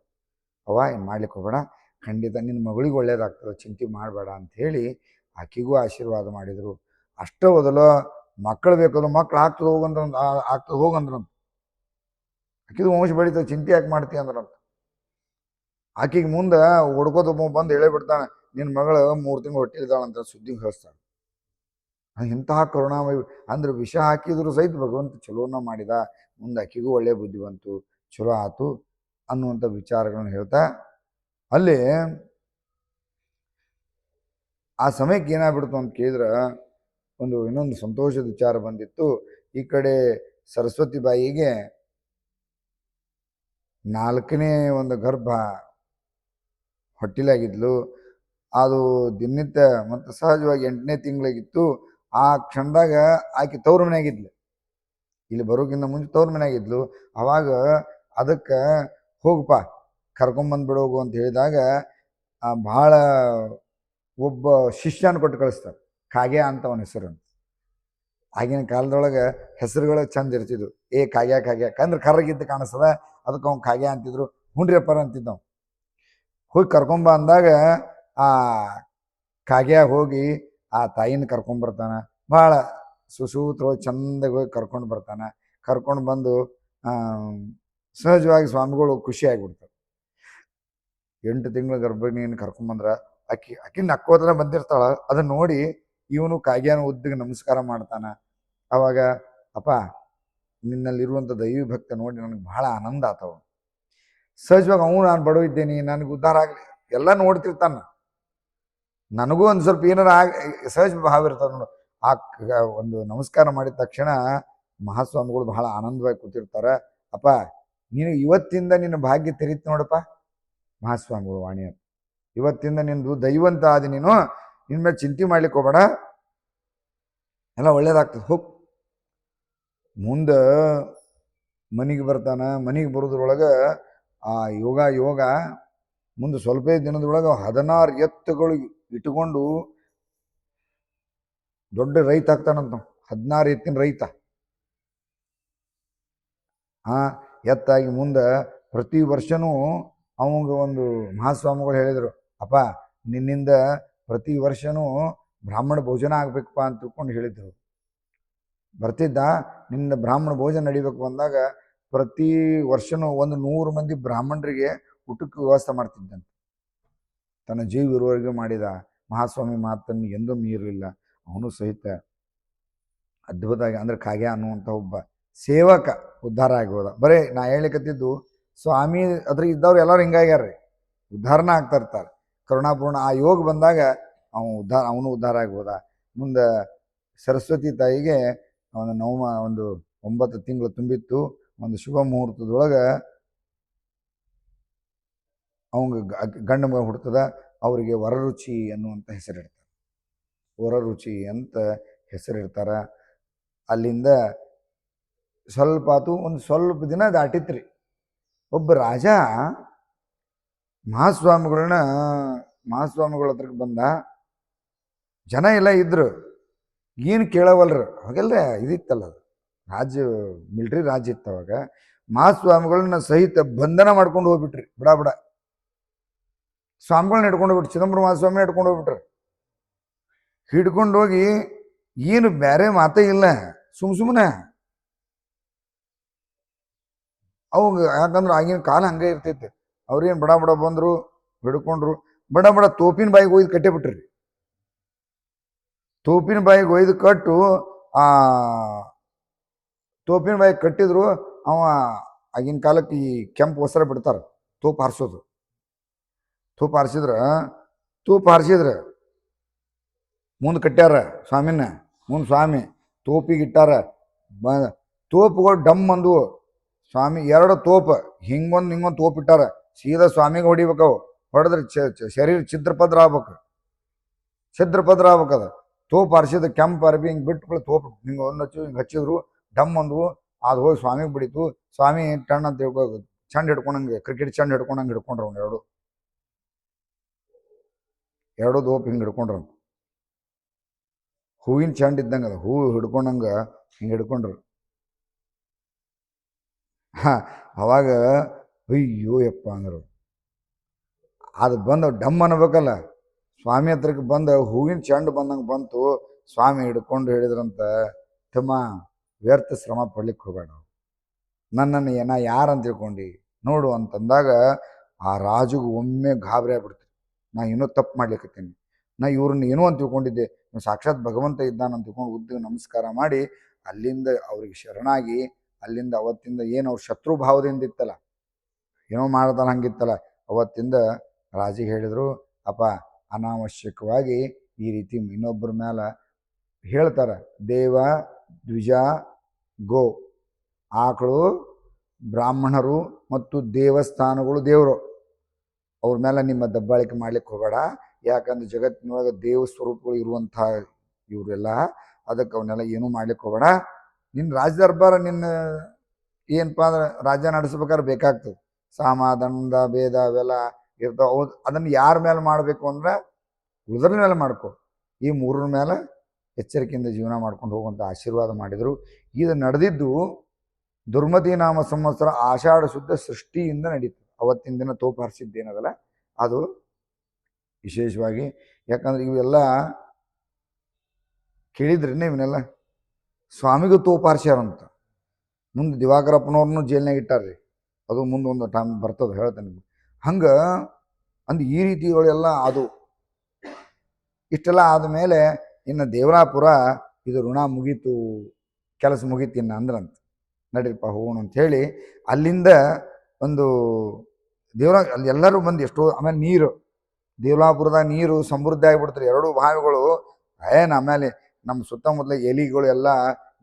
ಅವ್ವ ಏನು ಮಾಡ್ಲಿಕ್ಕೆ ಹೋಗಬೇಡ, ಖಂಡಿತ ನಿನ್ನ ಮಗಳಿಗೆ ಒಳ್ಳೇದಾಗ್ತದೆ, ಚಿಂತೆ ಮಾಡಬೇಡ ಅಂಥೇಳಿ ಆಕಿಗೂ ಆಶೀರ್ವಾದ ಮಾಡಿದರು. ಅಷ್ಟೇ ಓದಲು ಮಕ್ಕಳು ಬೇಕದು, ಮಕ್ಳು ಆಗ್ತದೆ ಹೋಗಂದ್ರಂತ. ಆಕಿದು ವಂಶ ಬೆಳೀತದೆ, ಚಿಂತೆ ಯಾಕೆ ಮಾಡ್ತೀಯ ಅಂದ್ರಂತ. ಆಕಿಗೆ ಮುಂದೆ ಹುಡ್ಕೋದು ಬಂದು ಹೇಳಿಬಿಡ್ತಾನೆ, ನಿನ್ನ ಮಗಳು 3 ತಿಂಗಳು ಹೊಟ್ಟಿದ್ದಾಳಂತ ಸುದ್ದಿ ಹೇಳ್ತಾಳೆ. ಇಂತಹ ಕರುಣಾಮಯಿ ಅಂದ್ರೆ ವಿಷ ಹಾಕಿದ್ರು ಸಹಿತ ಭಗವಂತ ಚಲೋನ ಮಾಡಿದ. ಮುಂದೆ ಆಕಿಗೂ ಒಳ್ಳೆ ಬುದ್ಧಿ ಬಂತು, ಚಲೋ ಆತು ಅನ್ನುವಂಥ ವಿಚಾರಗಳನ್ನು ಹೇಳ್ತಾ, ಅಲ್ಲಿ ಆ ಸಮಯಕ್ಕೆ ಏನಾಗ್ಬಿಡ್ತು ಅಂತ ಕೇಳಿದ್ರೆ ಇನ್ನೊಂದು ಸಂತೋಷದ ವಿಚಾರ ಬಂದಿತ್ತು. ಈ ಕಡೆ ಸರಸ್ವತಿ ಬಾಯಿಗೆ 4ನೇ ಒಂದು ಗರ್ಭ ಹೊಟ್ಟಿಲಾಗಿದ್ಲು. ಅದು ದಿನನಿತ್ಯ ಮತ್ತು ಸಹಜವಾಗಿ 8ನೇ ತಿಂಗಳಿಗಿತ್ತು. ಆ ಕ್ಷಣದಾಗ ಆಕೆ ತವ್ರ ಮನೆಯಾಗಿದ್ಲು. ಇಲ್ಲಿ ಬರೋಕ್ಕಿಂತ ಮುಂಚೆ ತವ್ರ ಮನೆಯಾಗಿದ್ಲು. ಅವಾಗ ಅದಕ್ಕೆ ಹೋಗಪ್ಪ ಕರ್ಕೊಂಬಂದ್ಬಿಡೋಗು ಅಂತ ಹೇಳಿದಾಗ ಭಾಳ ಒಬ್ಬ ಶಿಷ್ಯನ ಕೊಟ್ಟು ಕಳಿಸ್ತಾರೆ, ಕಾಗ್ಯ ಅಂತ ಅವನ ಹೆಸರು. ಆಗಿನ ಕಾಲದೊಳಗೆ ಹೆಸರುಗಳು ಚಂದ ಇರ್ತಿದ್ವು. ಕಾಗ್ಯ ಕಂದ್ರೆ ಕರ್ರಗಿದ್ದು ಕಾಣಿಸ್ತದ, ಅದಕ್ಕೆ ಅವ್ನು ಕಾಗ್ಯ ಅಂತಿದ್ರು. ಹುಂಡ್ರಿಯಪ್ಪರ ಅಂತಿದ್ದವು. ಹೋಗಿ ಕರ್ಕೊಂಬ ಅಂದಾಗ ಆ ಕಾಗ್ಯ ಹೋಗಿ ಆ ತಾಯಿನ ಕರ್ಕೊಂಬರ್ತಾನೆ. ಭಾಳ ಸುಸೂತ್ರವಾಗಿ ಚಂದಾಗಿ ಹೋಗಿ ಕರ್ಕೊಂಡು ಬರ್ತಾನೆ. ಕರ್ಕೊಂಡು ಬಂದು ಸಹಜವಾಗಿ ಸ್ವಾಮಿಗಳು ಖುಷಿ ಆಗಿಬಿಡ್ತಾರೆ. 8 ತಿಂಗಳ ಗರ್ಭಿಣಿಯನ್ನು ಕರ್ಕೊಂಬಂದ್ರೆ ಆಕಿನ ನಕ್ಕೋತನ ಬಂದಿರ್ತಾಳೆ. ಅದನ್ನ ನೋಡಿ ಇವನು ಕಾಗ್ಯನ ಉದ್ದಿಗೆ ನಮಸ್ಕಾರ ಮಾಡ್ತಾನೆ. ಅವಾಗ ಅಪ್ಪ ನಿನ್ನಲ್ಲಿರುವಂಥ ದೈವಿ ಭಕ್ತ ನೋಡಿ ನನಗೆ ಭಾಳ ಆನಂದ ಆತವ. ಸಹಜವಾಗಿ ನಾನು ಬಡವ ಇದ್ದೇನೆ, ನನಗೆ ಉದ್ಧಾರ ಆಗಲಿ ಎಲ್ಲ ನೋಡ್ತಿರ್ತಾನೆ. ನನಗೂ ಒಂದು ಸ್ವಲ್ಪ ಏನಾರ ಸಹಜ ಭಾವ ಇರ್ತದೆ ನೋಡು. ಆ ಒಂದು ನಮಸ್ಕಾರ ಮಾಡಿದ ತಕ್ಷಣ ಮಹಾಸ್ವಾಮಿಗಳು ಬಹಳ ಆನಂದವಾಗಿ ಕೂತಿರ್ತಾರೆ. ಅಪ್ಪ ನೀನು ಇವತ್ತಿಂದ ನಿನ್ನ ಭಾಗ್ಯ ತೆರೀತು ನೋಡಪ್ಪ. ಮಹಾಸ್ವಾಮಿಗಳು ವಾಣಿ ಅಂತ, ಇವತ್ತಿಂದ ನಿಂದು ದೈವಂತ ಆದ, ನೀನು ಇನ್ಮೇಲೆ ಚಿಂತೆ ಮಾಡ್ಲಿಕ್ಕೆ ಹೋಗಬೇಡ, ಎಲ್ಲ ಒಳ್ಳೇದಾಗ್ತದೆ, ಹೋಗಿ. ಮುಂದೆ ಮನೆಗೆ ಬರ್ತಾನೆ. ಮನೆಗೆ ಬರೋದ್ರೊಳಗೆ ಆ ಯೋಗ ಮುಂದೆ ಸ್ವಲ್ಪ ದಿನದೊಳಗೆ 16 ಎತ್ತುಗಳು ಇಟ್ಕೊಂಡು ದೊಡ್ಡ ರೈತ ಆಗ್ತಾನಂತ. 16 ಎತ್ತಿನ ರೈತ. ಎತ್ತಾಗಿ ಮುಂದೆ ಪ್ರತಿ ವರ್ಷನೂ ಅವಂಗ ಒಂದು ಮಹಾಸ್ವಾಮಿಗಳು ಹೇಳಿದರು, ಅಪ್ಪ ನಿನ್ನಿಂದ ಪ್ರತಿ ವರ್ಷನೂ ಬ್ರಾಹ್ಮಣ ಭೋಜನ ಆಗ್ಬೇಕಪ್ಪ ಅಂತ ತಿಳ್ಕೊಂಡು ಹೇಳಿದ್ರು. ಬರ್ತಿದ್ದ ನಿನ್ನ ಬ್ರಾಹ್ಮಣ ಭೋಜನ ನಡಿಬೇಕು ಅಂದಾಗ ಪ್ರತಿ ವರ್ಷನೂ 100 ಮಂದಿ ಬ್ರಾಹ್ಮಣರಿಗೆ ಊಟಕ್ಕೆ ವ್ಯವಸ್ಥೆ ಮಾಡ್ತಿದ್ದಂತೆ. ತನ್ನ ಜೀವ ಇರುವವರೆಗೂ ಮಾಡಿದ ಮಹಾಸ್ವಾಮಿ ಮಾತನ್ನು ಎಂದೂ ಮೀರಲಿಲ್ಲ. ಅವನು ಸಹಿತ ಅದ್ಭುತವಾಗಿ ಅಂದ್ರೆ ಕಾಗ್ಯ ಅನ್ನುವಂಥ ಒಬ್ಬ ಸೇವಕ ಉದ್ಧಾರ ಆಗಿ ಹೋದ. ಬರೀ ನಾ ಹೇಳಿಕತ್ತಿದ್ದು ಸ್ವಾಮಿ ಅದ್ರ ಇದ್ದವ್ರು ಎಲ್ಲರೂ ಹಿಂಗಾಗ್ಯಾರ್ರಿ, ಉದ್ಧಾರನ ಆಗ್ತಾ ಇರ್ತಾರೆ. ಕರುಣಾಪೂರ್ಣ ಆ ಯೋಗ ಬಂದಾಗ ಅವನು ಉದ್ಧಾರ ಆಗಿ ಹೋದ. ಮುಂದೆ ಸರಸ್ವತಿ ತಾಯಿಗೆ ಒಂದು 9 ತಿಂಗಳು ತುಂಬಿತ್ತು. ಒಂದು ಶುಭ ಮುಹೂರ್ತದೊಳಗೆ ಅವಂಗ ಗಂಡ ಮಗ ಹುಡ್ತದ. ಅವರಿಗೆ ವರರುಚಿ ಅನ್ನುವಂಥ ಹೆಸರಿಡ್ತಾರೆ. ವರರುಚಿ ಅಂತ ಹೆಸರಿಡ್ತಾರೆ. ಅಲ್ಲಿಂದ ಸ್ವಲ್ಪ ಆತು, ಒಂದು ಸ್ವಲ್ಪ ದಿನ ದಾಟಿತ್ರಿ. ಒಬ್ಬ ರಾಜ ಮಹಾಸ್ವಾಮಿಗಳನ್ನ ಮಹಾಸ್ವಾಮಿಗಳ ಹತ್ರಕ್ಕೆ ಬಂದ. ಜನ ಎಲ್ಲ ಇದ್ರು, ಏನು ಕೇಳವಲ್ರು. ಅವಾಗೆಲ್ಲ ಇದಿತ್ತಲ್ಲ, ಅದು ರಾಜ್ಯ ಮಿಲ್ಟ್ರಿ ರಾಜ್ಯ ಇತ್ತು ಅವಾಗ. ಮಹಾಸ್ವಾಮಿಗಳನ್ನ ಸಹಿತ ಬಂಧನ ಮಾಡ್ಕೊಂಡು ಹೋಗ್ಬಿಟ್ರಿ ಬಿಡ ಬಿಡ. ಸ್ವಾಮಿಗಳನ್ನ ಹಿಡ್ಕೊಂಡು ಹೋಗ್ಬಿಟ್ರು, ಚಿದಂಬರ ಮಹಾಸ್ವಾಮಿನ ಹಿಡ್ಕೊಂಡು ಹೋಗ್ಬಿಟ್ರು. ಹಿಡ್ಕೊಂಡು ಹೋಗಿ ಏನು ಬೇರೆ ಮಾತೇ ಇಲ್ಲ, ಸುಮ್ಮನೆ ಅವಾಗ. ಯಾಕಂದ್ರೆ ಆಗಿನ ಕಾಲ ಹಂಗೆ ಇರ್ತೈತೆ. ಅವ್ರೇನು ಬಡ ಬಡ ಬಂದರು, ಹಿಡ್ಕೊಂಡ್ರು, ಬಡ ಬಡ ತೋಪಿನ ಬಾಯಿಗೆ ಒಯ್ದು ಕಟ್ಟೆ ಬಿಟ್ರಿ. ತೋಪಿನ ಬಾಯಿಗೆ ಒಯ್ದು ಕಟ್ಟು, ಆ ತೋಪಿನ ಬಾಯಿಗೆ ಕಟ್ಟಿದ್ರು. ಅವ ಆಗಿನ ಕಾಲಕ್ಕೆ ಈ ಕೆಂಪು ವಸ್ತ್ರ ಬಿಡ್ತಾರೆ ತೋಪ್ ಹಾರಿಸೋದು. ತೂಪ ಹಾರಿಸಿದ್ರ ಮುಂದೆ ಕಟ್ಟ್ಯಾರ ಸ್ವಾಮಿನ. ಮುಂದೆ ಸ್ವಾಮಿ ತೋಪಿಗೆ ಇಟ್ಟಾರ. ತೋಪುಗಳು ಡಮ್ ಅಂದು. ಸ್ವಾಮಿ ಎರಡು ತೋಪ ಹಿಂಗೊಂದು ತೋಪ್ ಇಟ್ಟಾರ. ಸೀದಾ ಸ್ವಾಮಿಗೆ ಹೊಡಿಬೇಕವು. ಹೊಡೆದ್ರೆ ಶರೀರ ಛಿದ್ರಪದ್ರ ಆಗ್ಬೇಕು. ಅದ ತೋಪ್ ಹಾರಿಸಿದ ಕೆಂಪು ಅರ್ಬಿ ಹಿಂಗೆ ಬಿಟ್ಟು ತೋಪ್ ಹಿಂಗೆ ಹಿಂಗೆ ಹಚ್ಚಿದ್ರು. ಡಮ್ ಅಂದ್ವು. ಅದು ಹೋಗಿ ಸ್ವಾಮಿಗೆ ಬಿಡಿತು. ಸ್ವಾಮಿ ಟಣ್ ಅಂತ ಚಂಡ್ ಹಿಡ್ಕೊಂಡಂಗೆ, ಕ್ರಿಕೆಟ್ ಚಂಡ್ ಹಿಡ್ಕೊಂಡಂಗೆ ಹಿಡ್ಕೊಂಡ್ರು ಅವ್ನು. ಎರಡು ದೋಪ್ ಹಿಂಗೆ ಹಿಡ್ಕೊಂಡ್ರು. ಹೂವಿನ ಚಂಡ್ ಇದ್ದಂಗೆ ಅದು, ಹೂವು ಹಿಡ್ಕೊಂಡಂಗೆ ಹಿಂಗೆ ಹಿಡ್ಕೊಂಡ್ರು. ಅವಾಗ ಅಯ್ಯೋ ಯಪ್ಪ ಅಂದರು. ಅದು ಬಂದು ಡಮ್ ಅನ್ಬೇಕಲ್ಲ. ಸ್ವಾಮಿ ಹತ್ರಕ್ಕೆ ಬಂದು ಹೂವಿನ ಚಂಡ್ ಬಂದಂಗೆ ಬಂತು. ಸ್ವಾಮಿ ಹಿಡ್ಕೊಂಡು ಹೇಳಿದ್ರಂತ, ತಮ್ಮ ವ್ಯರ್ಥ ಶ್ರಮ ಪಡ್ಲಿಕ್ಕೆ ಹೋಗಬೇಡ, ನನ್ನನ್ನು ಯಾರಂತ ತಿಳ್ಕೊಂಡು ನೋಡು ಅಂತಂದಾಗ ಆ ರಾಜುಗೆ ಒಮ್ಮೆ ಗಾಬರಿ ಆಗ್ಬಿಡ್ತು. ನಾ ಏನೋ ತಪ್ಪು ಮಾಡ್ಲಿಕ್ಕತ್ತೀನಿ, ನಾ ಇವ್ರನ್ನ ಏನೋ ಅಂತ ತಿಳ್ಕೊಂಡಿದ್ದೆ, ಸಾಕ್ಷಾತ್ ಭಗವಂತ ಇದ್ದಾನಂತ ತಿಳ್ಕೊಂಡು ಉದ್ದಿಗೆ ನಮಸ್ಕಾರ ಮಾಡಿ ಅಲ್ಲಿಂದ ಅವ್ರಿಗೆ ಶರಣಾಗಿ, ಅಲ್ಲಿಂದ ಅವತ್ತಿಂದ ಏನು ಅವ್ರ ಶತ್ರು ಭಾವದಿಂದ ಇತ್ತಲ್ಲ, ಏನೋ ಮಾಡ್ದಲ್ಲ ಹಂಗಿತ್ತಲ್ಲ, ಅವತ್ತಿಂದ ರಾಜಿಗೆ ಹೇಳಿದ್ರು, ಅಪ್ಪ ಅನಾವಶ್ಯಕವಾಗಿ ಈ ರೀತಿ ಇನ್ನೊಬ್ಬರ ಮೇಲೆ ಹೇಳ್ತಾರೆ. ದೇವ ದ್ವಿಜ ಗೋ, ಆಕಳು ಬ್ರಾಹ್ಮಣರು ಮತ್ತು ದೇವಸ್ಥಾನಗಳು ದೇವರು, ಅವ್ರ ಮೇಲೆ ನಿಮ್ಮ ದಬ್ಬಾಳಿಕೆ ಮಾಡ್ಲಿಕ್ಕೆ ಹೋಗಬೇಡ. ಯಾಕಂದ್ರೆ ಜಗತ್ತಿನೊಳಗೆ ದೇವ ಸ್ವರೂಪಗಳು ಇರುವಂಥ ಇವರೆಲ್ಲ, ಅದಕ್ಕೆ ಅವನ್ನೆಲ್ಲ ಏನೂ ಮಾಡ್ಲಿಕ್ಕೆ ಹೋಗಬೇಡ. ನಿನ್ನ ರಾಜ ದರ್ಬಾರ ನಿನ್ನ ಏನಪ್ಪ ಅಂದ್ರೆ ರಾಜ್ಯ ನಡೆಸ್ಬೇಕಾದ್ರೆ ಬೇಕಾಗ್ತದೆ. ಸಾಮ ದಂಡ ಭೇದ ಅವೆಲ್ಲ ಇರ್ತಾವ. ಅದನ್ನು ಯಾರ ಮೇಲೆ ಮಾಡಬೇಕು ಅಂದ್ರೆ ಉಳಿದ್ರ ಮೇಲೆ ಮಾಡ್ಕೊ. ಈ ಮೂರರ ಮೇಲೆ ಎಚ್ಚರಿಕೆಯಿಂದ ಜೀವನ ಮಾಡ್ಕೊಂಡು ಹೋಗುವಂಥ ಆಶೀರ್ವಾದ ಮಾಡಿದರು. ಇದು ನಡೆದಿದ್ದು ದುರ್ಮತಿ ನಾಮ ಸಂವತ್ಸರ ಆಷಾಢ ಶುದ್ಧ ಸೃಷ್ಟಿಯಿಂದ ನಡೀತು. ಅವತ್ತಿನ ದಿನ ತೋಪ ಹಾರಿಸಿದ್ದೇನದಲ್ಲ ಅದು ವಿಶೇಷವಾಗಿ. ಯಾಕಂದ್ರೆ ಇವೆಲ್ಲ ಕೇಳಿದ್ರೇನೆ ಇವನ್ನೆಲ್ಲ. ಸ್ವಾಮಿಗೂ ತೋಪ ಹಾರಿಸ್ಯಾರಂತ. ಮುಂದೆ ದಿವಾಕರಪ್ಪನವ್ರನ್ನೂ ಜೈಲ್ನಾಗ ಇಟ್ಟಾರ್ರಿ. ಅದು ಮುಂದೆ ಒಂದು ಟೈಮ್ ಬರ್ತದೆ, ಹೇಳ್ತೇನೆ. ಹಂಗೆ ಅಂದು ಈ ರೀತಿಗಳೆಲ್ಲ ಅದು ಇಷ್ಟೆಲ್ಲ ಆದಮೇಲೆ ಇನ್ನು ದೇವರಾಪುರ ಇದು ಋಣ ಮುಗೀತು, ಕೆಲಸ ಮುಗೀತು ಇನ್ನು ಅಂದ್ರಂತ. ನಡೀರಿಪ್ಪ ಹೋಗೋಣ ಅಂಥೇಳಿ ಅಲ್ಲಿಂದ ಒಂದು ಅಲ್ಲಿ ಎಲ್ಲರೂ ಬಂದು ಎಷ್ಟೋ. ಆಮೇಲೆ ನೀರು ದೇವಲಾಪುರದಾಗ ನೀರು ಸಮೃದ್ಧಿ ಆಗಿಬಿಡ್ತಾರೆ. ಎರಡೂ ಬಾವಿಗಳು ಆಮೇಲೆ ನಮ್ಮ ಸುತ್ತಮುತ್ತಲ ಎಲಿಗಳು ಎಲ್ಲ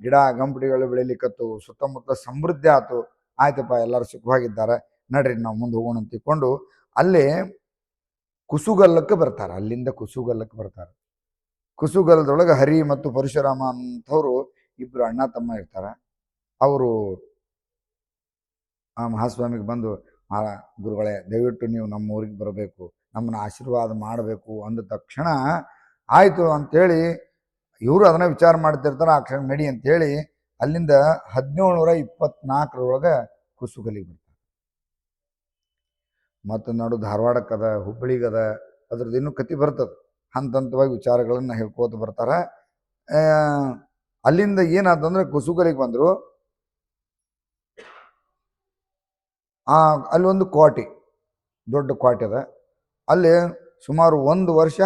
ಗಿಡ ಗಂಪಡಿಗಳು ಬೆಳಿಲಿಕ್ಕತ್ತು. ಸುತ್ತಮುತ್ತಲ ಸಮೃದ್ಧಿ ಆಯ್ತು. ಆಯ್ತಪ್ಪ ಎಲ್ಲರೂ ಸುಖವಾಗಿದ್ದಾರೆ, ನಡ್ರಿ ನಾವು ಮುಂದೆ ಹೋಗೋಣ ಅಂತ ತಿಳ್ಕೊಂಡು ಅಲ್ಲೇ ಕುಸುಗಲ್ಲಕ್ಕೆ ಬರ್ತಾರೆ. ಅಲ್ಲಿಂದ ಕುಸುಗಲ್ಲಕ್ಕೆ ಬರ್ತಾರೆ. ಕುಸುಗಲ್ಲದೊಳಗೆ ಹರಿ ಮತ್ತು ಪರಶುರಾಮ ಅಂಥವ್ರು ಇಬ್ಬರು ಅಣ್ಣ ತಮ್ಮ ಇರ್ತಾರೆ. ಅವರು ಆ ಮಹಾಸ್ವಾಮಿಗೆ ಬಂದು, ಗುರುಗಳೇ ದಯವಿಟ್ಟು ನೀವು ನಮ್ಮ ಊರಿಗೆ ಬರಬೇಕು, ನಮ್ಮನ್ನು ಆಶೀರ್ವಾದ ಮಾಡಬೇಕು ಅಂದ ತಕ್ಷಣ ಆಯಿತು ಅಂಥೇಳಿ ಇವರು ಅದನ್ನ ವಿಚಾರ ಮಾಡ್ತಿರ್ತಾರೆ. ಆ ಕ್ಷಣ ನಡಿ ಅಂಥೇಳಿ ಅಲ್ಲಿಂದ 1724 ಕುಸುಗಲಿಗೆ ಬರ್ತಾರೆ. ಮತ್ತು ನಡು ಧಾರವಾಡಕ್ಕದ, ಹುಬ್ಬಳ್ಳಿಗದ, ಅದ್ರದ್ದು ಇನ್ನೂ ಕತಿ ಬರ್ತದೆ. ಹಂತ ಹಂತವಾಗಿ ವಿಚಾರಗಳನ್ನು ಹೇಳ್ಕೋತ ಬರ್ತಾರೆ. ಅಲ್ಲಿಂದ ಏನಾದಂದ್ರೆ ಕುಸುಗಲಿಗೆ ಬಂದರು. ಅಲ್ಲಿ ಒಂದು ಕೋಟೆ, ದೊಡ್ಡ ಕೋಟೆ ಅದ. ಅಲ್ಲಿ ಸುಮಾರು 1 ವರ್ಷ